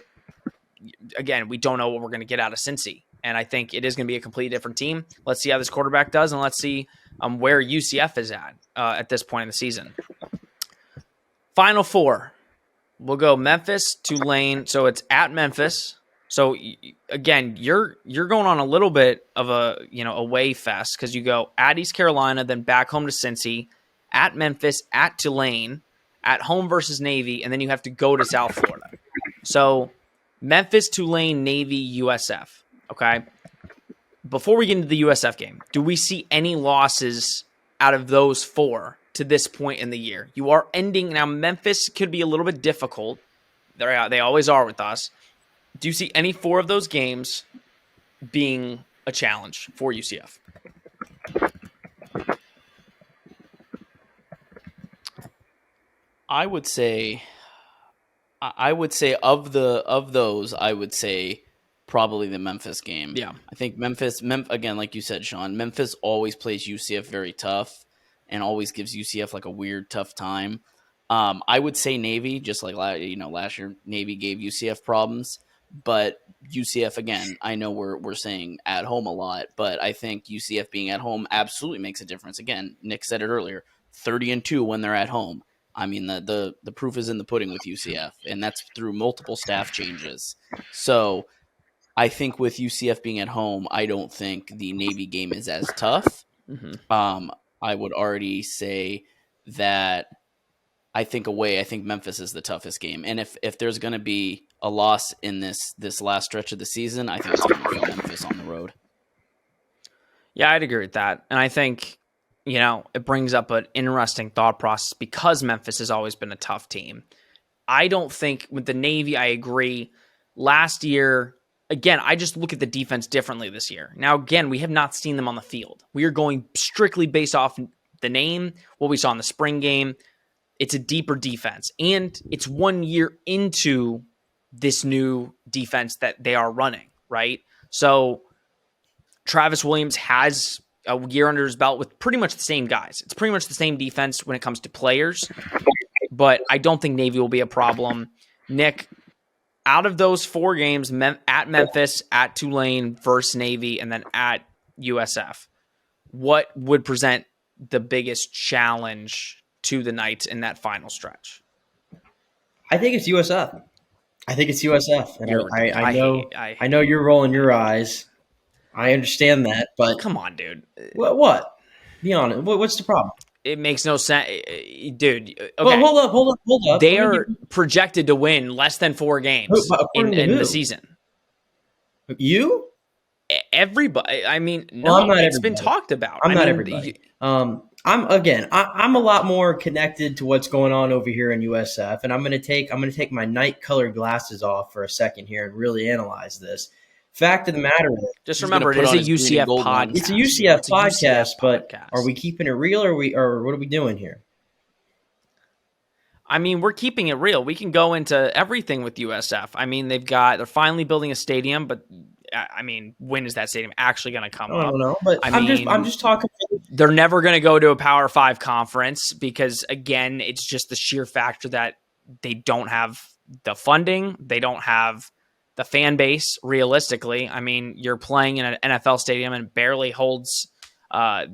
Again, we don't know what we're going to get out of Cincy. And I think it is going to be a completely different team. Let's see how this quarterback does, and let's see where UCF is at this point in the season. Final 4. We'll go Memphis, Tulane. So it's at Memphis. So, again, you're going on a little bit of a away fest because you go at East Carolina, then back home to Cincy, at Memphis, at Tulane, at home versus Navy, and then you have to go to South Florida. So Memphis, Tulane, Navy, USF. Okay. Before we get into the USF game, do we see any losses out of those 4 to this point in the year? You are ending now. Memphis could be a little bit difficult. They always are with us. Do you see any 4 of those games being a challenge for UCF? I would say of those, I would say probably the Memphis game. Yeah. I think Memphis, again, like you said, Sean, Memphis always plays UCF very tough and always gives UCF a weird, tough time. I would say Navy, just like last year, Navy gave UCF problems. But UCF, again, I know we're saying at home a lot, but I think UCF being at home absolutely makes a difference. Again, Nick said it earlier, 30-2 when they're at home. I mean, the proof is in the pudding with UCF, and that's through multiple staff changes. So I think with UCF being at home, I don't think the Navy game is as tough. Mm-hmm. I would already say that I think Memphis is the toughest game. And if there's going to be a loss in this last stretch of the season, I think it's going to be Memphis on the road. Yeah, I'd agree with that. And I think, it brings up an interesting thought process because Memphis has always been a tough team. I don't think with the Navy, I agree. Last year, again, I just look at the defense differently this year. Now, again, we have not seen them on the field. We are going strictly based off the name, what we saw in the spring game. It's a deeper defense, and it's 1 year into this new defense that they are running, right? So Travis Williams has a year under his belt with pretty much the same guys. It's pretty much the same defense when it comes to players, but I don't think Navy will be a problem. Nick, out of those 4 games, at Memphis, at Tulane versus Navy, and then at USF, what would present the biggest challenge to the Knights in that final stretch? I think it's USF. And I know you're rolling your eyes. I understand that, but come on, dude. What? Be honest. What's the problem? It makes no sense, dude. Okay. Well, hold up. They are projected to win less than 4 games in the season. You? everybody. I mean, Well, I'm no, not it's been everybody. talked about. I'm I not mean, everybody. I'm a lot more connected to what's going on over here in USF, and I'm gonna take my night colored glasses off for a second here and really analyze this. Fact of the matter is, just He's remember, gonna it put is on a his green and UCF gold podcast. ones. it's a UCF It's podcast, but podcast. are we keeping it real, or what are we doing here? I mean, we're keeping it real. We can go into everything with USF. I mean, they're finally building a stadium, but I mean, when is that stadium actually going to come I up? don't know, but I'm just talking. They're never going to go to a Power 5 conference because, again, it's just the sheer factor that they don't have the funding. They don't have the fan base, realistically. I mean, you're playing in an NFL stadium and barely holds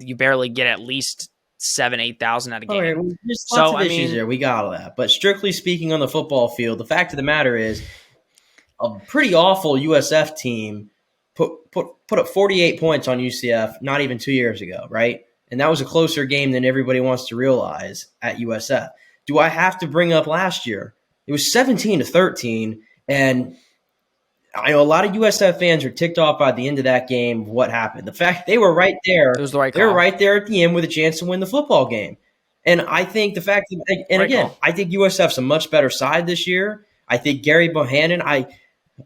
you barely get at least 8,000 at a game. Okay, well, there's lots of issues there. We got all that. But strictly speaking on the football field, the fact of the matter is a pretty awful USF team put up 48 points on UCF not even 2 years ago, right? And that was a closer game than everybody wants to realize at USF. Do I have to bring up last year? It was 17-13, and I know a lot of USF fans are ticked off by the end of that game. What happened? The fact they were right there. It was the right They were call. right there at the end with a chance to win the football game. And I think the fact that, and Right again, call. I think USF's a much better side this year. I think Gary Bohannon,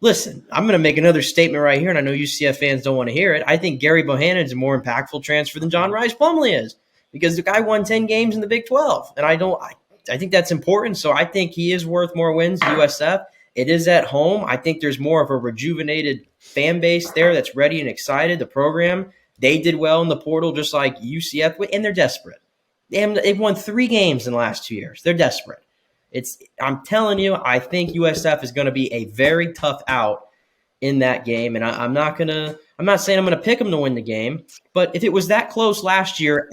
listen, I'm going to make another statement right here, and I know UCF fans don't want to hear it. I think Gary Bohannon is a more impactful transfer than John Rice Plumlee is because the guy won 10 games in the Big 12. And I think that's important. So I think he is worth more wins to USF. It is at home. I think there's more of a rejuvenated fan base there that's ready and excited. The program, they did well in the portal just like UCF, and they're desperate. They've won 3 games in the last 2 years. They're desperate. I'm telling you, I think USF is going to be a very tough out in that game, and I'm not saying I'm going to pick them to win the game, but if it was that close last year,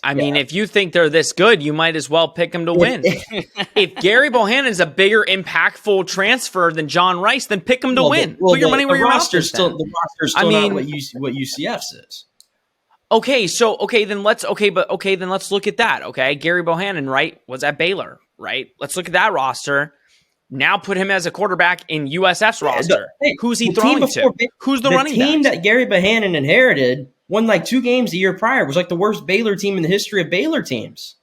I mean, if you think they're this good, you might as well pick them to win. If Gary Bohannon is a bigger, impactful transfer than John Rice, then pick him to win. Put your money where your mouth is. The roster's still not what UCF's is. Then let's look at that. Okay, Gary Bohannon, right, was at Baylor, right? Let's look at that roster. Now put him as a quarterback in USF's roster. Who's he throwing to? Who's the running back? The team that Gary Bohannon inherited won like 2 games a year prior. It was like the worst Baylor team in the history of Baylor teams.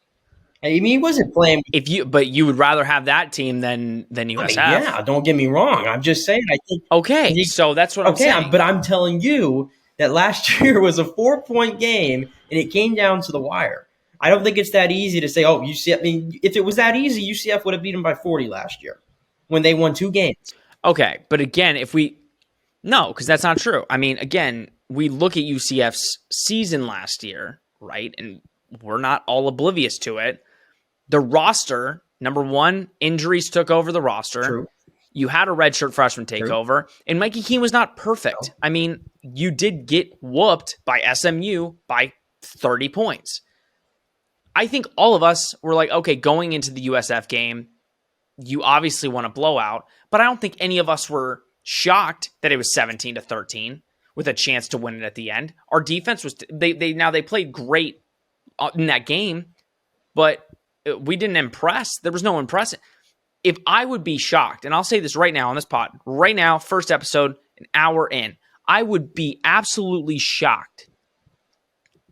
I mean, he wasn't playing. But you would rather have that team than USF. Yeah, don't get me wrong. I'm just saying. I think. Okay, so that's what I'm saying. But I'm telling you that last year was a 4-point game, and it came down to the wire. I don't think it's that easy to say, oh, UCF. I mean, if it was that easy, UCF would have beat them by 40 last year when they won 2 games. Okay, but again, because that's not true. I mean, again, we look at UCF's season last year, right? And we're not all oblivious to it. The roster, number one, injuries took over the roster. True. You had a redshirt freshman take True. over, and Mikey Keene was not perfect. No. I mean, you did get whooped by SMU by 30 points. I think all of us were like, okay, going into the USF game, you obviously want a blowout, but I don't think any of us were shocked that it was 17-13 with a chance to win it at the end. Our defense was they played great in that game, but we didn't impress. There was no impressing. If I would be shocked, and I'll say this right now on this pod, right now, first episode, an hour in, I would be absolutely shocked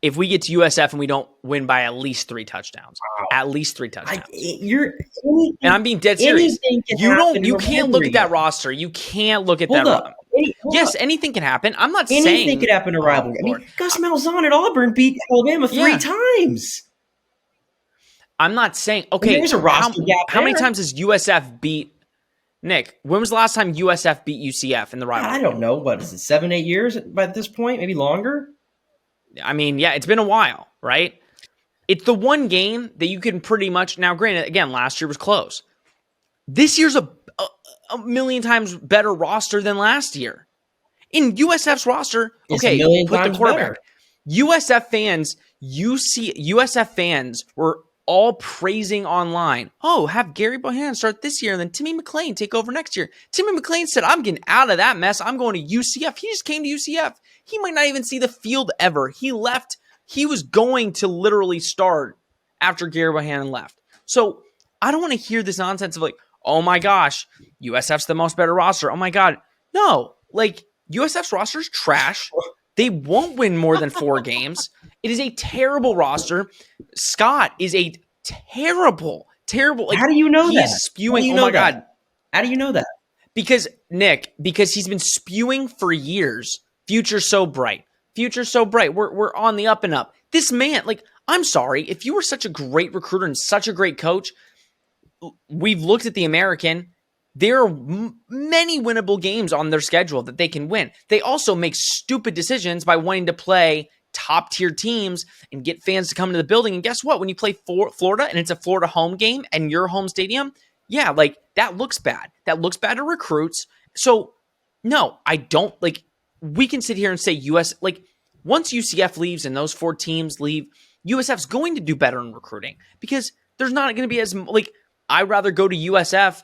if we get to USF and we don't win by at least 3 touchdowns. Wow. At least 3 touchdowns. And I'm being dead serious. You can't look at that roster. You can't look at that roster. Yes, anything can happen. I'm not saying anything could happen to rivalry. I mean, Gus Malzahn at Auburn beat Alabama 3 times. I'm not saying there's a roster gap. How many times has USF beat Nick? When was the last time USF beat UCF in the rivalry? I don't know. What is it? 7-8 years by this point? Maybe longer. I mean, yeah, it's been a while, right? It's the one game that you can pretty much now. Granted, again, last year was close. This year's a million times better roster than last year. In USF's roster, put the quarterback. Better. USF fans were all praising online. Oh, have Gary Bohannon start this year and then Timmy McClain take over next year. Timmy McClain said, I'm getting out of that mess. I'm going to UCF. He just came to UCF. He might not even see the field ever. He left. He was going to literally start after Gary Bohannon left. So I don't want to hear this nonsense of like, oh my gosh, USF's the most better roster. Oh my God. No, like USF's roster is trash. They won't win more than 4 games. It is a terrible roster. Scott is a terrible. Like, how do you know he that? is spewing. Oh my God. How do you know that? Because he's been spewing for years. Future's so bright. We're on the up and up. This man, like, I'm sorry. If you were such a great recruiter and such a great coach, we've looked at the American. There are many winnable games on their schedule that they can win. They also make stupid decisions by wanting to play top-tier teams and get fans to come into the building. And guess what? When you play Florida and it's a Florida home game and your home stadium, yeah, like, that looks bad. That looks bad to recruits. So, no, I don't, like, we can sit here and say once UCF leaves and those 4 teams leave, USF's going to do better in recruiting because there's not going to be as, like, I'd rather go to USF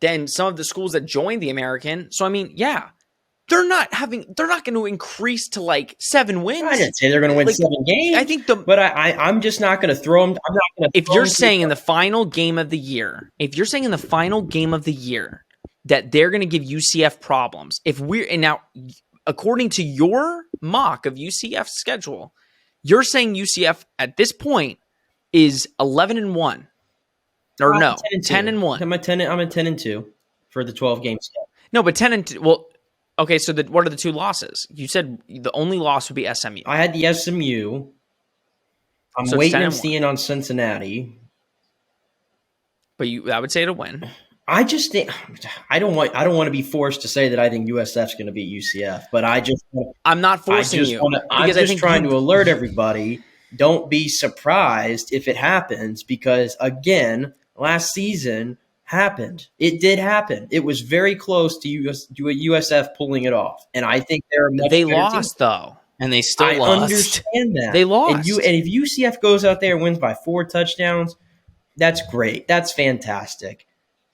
than some of the schools that joined the American. So, I mean, yeah, they're not going to increase to like 7 wins. I didn't say they're going to win 7 games. I think but I'm just not going to throw them. I'm not going to. If you're saying in the final game of the year, that they're going to give UCF problems, now, according to your mock of UCF's schedule, you're saying UCF at this point is 11-1. Or no, 10-1. I'm a 10-2 for the 12 games. No, but 10-2. Well, okay. So what are the 2 losses? You said the only loss would be SMU. I had the SMU. I'm waiting and seeing on Cincinnati. But I would say it a win. I just think I don't want to be forced to say that I think USF's going to beat UCF, but I'm not forcing you. I'm just trying to alert everybody. Don't be surprised if it happens because again. Last season happened. It did happen. It was very close to USF pulling it off, and I think they lost though, and they still lost. I understand that they lost. And if UCF goes out there and wins by 4 touchdowns, that's great. That's fantastic.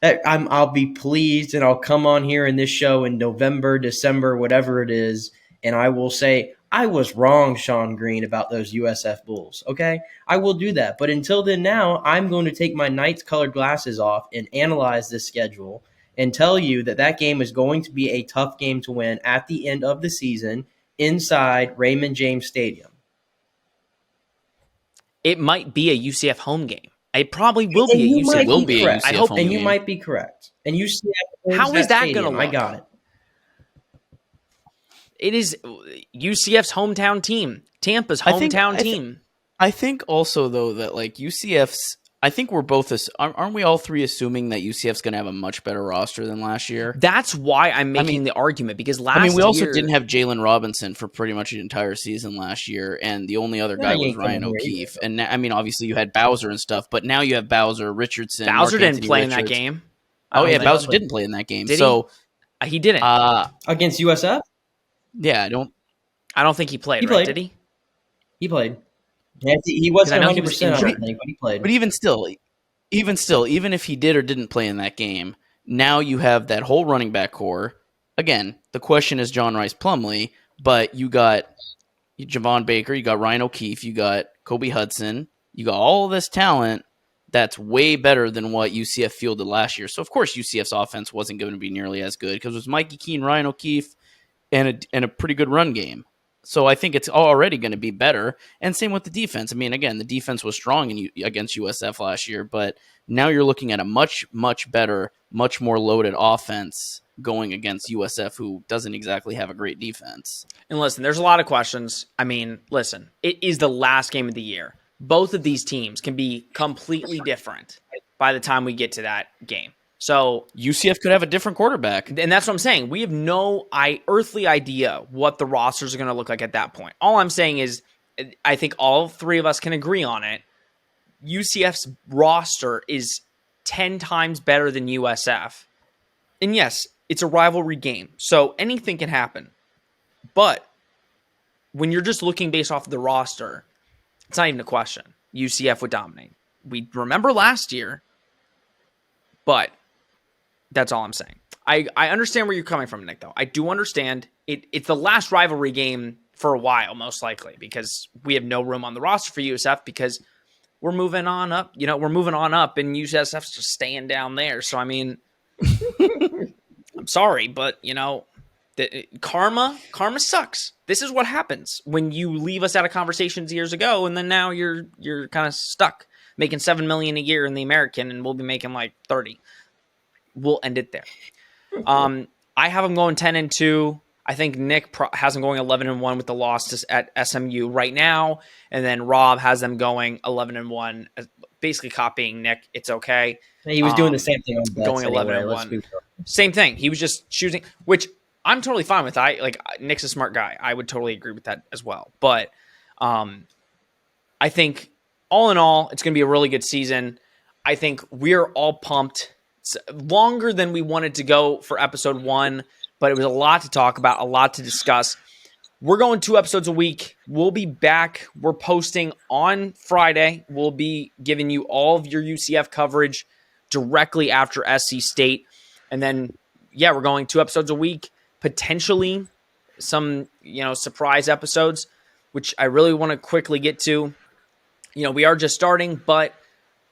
I'll be pleased, and I'll come on here in this show in November, December, whatever it is, and I will say I was wrong, Sean Green, about those USF Bulls, okay? I will do that. But until then now, I'm going to take my Knights-colored glasses off and analyze this schedule and tell you that game is going to be a tough game to win at the end of the season inside Raymond James Stadium. It might be a UCF home game. It probably will be a UCF home game. I hope, and you might be correct. And UCF How is that going to look? I got it. It is UCF's hometown team, Tampa's hometown team. I think also, though, that like UCF's, I think we're both, aren't we all 3 assuming that UCF's going to have a much better roster than last year? That's why I'm making the argument because last year. we also didn't have Jalen Robinson for pretty much the entire season last year, and the only other guy was Ryan O'Keefe. And obviously you had Bowser and stuff, but now you have Bowser, Richardson. Bowser didn't play in that game. Oh, yeah, Bowser didn't play in that game. Did he? He didn't. Against USF? Yeah, I don't think he played. Right? Did he? He played. He wasn't 100%, I don't think, but he played. But even still, even if he did or didn't play in that game, now you have that whole running back core. Again, the question is John Rice Plumlee, but you got Javon Baker, you got Ryan O'Keefe, you got Kobe Hudson, you got all this talent that's way better than what UCF fielded last year. So, of course, UCF's offense wasn't going to be nearly as good because it was Mikey Keene, Ryan O'Keefe, and a pretty good run game. So I think it's already going to be better. And same with the defense. I mean, again, the defense was strong against USF last year, but now you're looking at a much, much better, much more loaded offense going against USF, who doesn't exactly have a great defense. And listen, there's a lot of questions. I mean, listen, it is the last game of the year. Both of these teams can be completely different by the time we get to that game. So UCF could have a different quarterback. And that's what I'm saying. We have no earthly idea what the rosters are going to look like at that point. All I'm saying is I think all 3 of us can agree on it. UCF's roster is 10 times better than USF. And yes, it's a rivalry game, so anything can happen. But when you're just looking based off of the roster, it's not even a question. UCF would dominate. We remember last year, but that's all I'm saying. I understand where you're coming from, Nick, though. I do understand. It's the last rivalry game for a while, most likely, because we have no room on the roster for USF because we're moving on up. You know, we're moving on up, and USF's just staying down there. So, I mean, I'm sorry, but, you know, Karma sucks. This is what happens when you leave us out of conversations years ago, and then now you're kind of stuck making $7 million a year in the American, and we'll be making like 30. We'll end it there. I have them going 10-2. I think Nick has them going 11-1 with the loss at SMU right now, and then Rob has them going 11-1, basically copying Nick. It's okay. He was doing the same thing on bets going 11-1. Same thing. He was just choosing, which I'm totally fine with. Nick's a smart guy. I would totally agree with that as well. But I think all in all, it's going to be a really good season. I think we're all pumped. It's longer than we wanted to go for episode 1, but it was a lot to talk about, a lot to discuss. We're going 2 episodes a week. We'll be back. We're posting on Friday. We'll be giving you all of your UCF coverage directly after SC State. And then, we're going 2 episodes a week, potentially some, surprise episodes, which I really want to quickly get to. We are just starting, but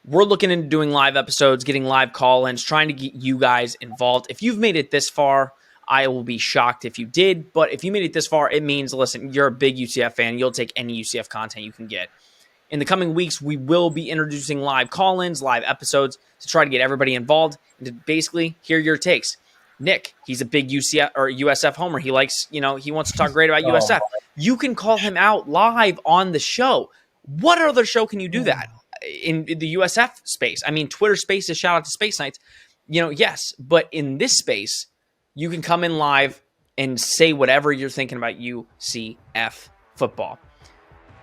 we're looking into doing live episodes, getting live call-ins, trying to get you guys involved. If you've made it this far, I will be shocked if you did. But if you made it this far, it means, listen, you're a big UCF fan. You'll take any UCF content you can get. In the coming weeks, we will be introducing live call-ins, live episodes to try to get everybody involved and to basically hear your takes. Nick, he's a big UCF or USF homer. He likes, he wants to talk great about USF. You can call him out live on the show. What other show can you do that in the USF space? I mean, Twitter Spaces, shout out to Space Nights. Yes, but in this space, you can come in live and say whatever you're thinking about UCF football.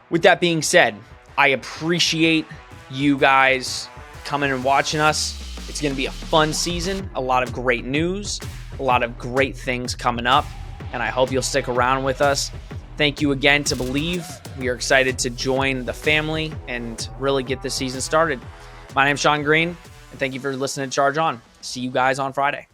With that being said, I appreciate you guys coming and watching us. It's going to be a fun season, a lot of great news, a lot of great things coming up, and I hope you'll stick around with us. Thank you again to Believe. We are excited to join the family and really get this season started. My name's Sean Green, and thank you for listening to Charge On. See you guys on Friday.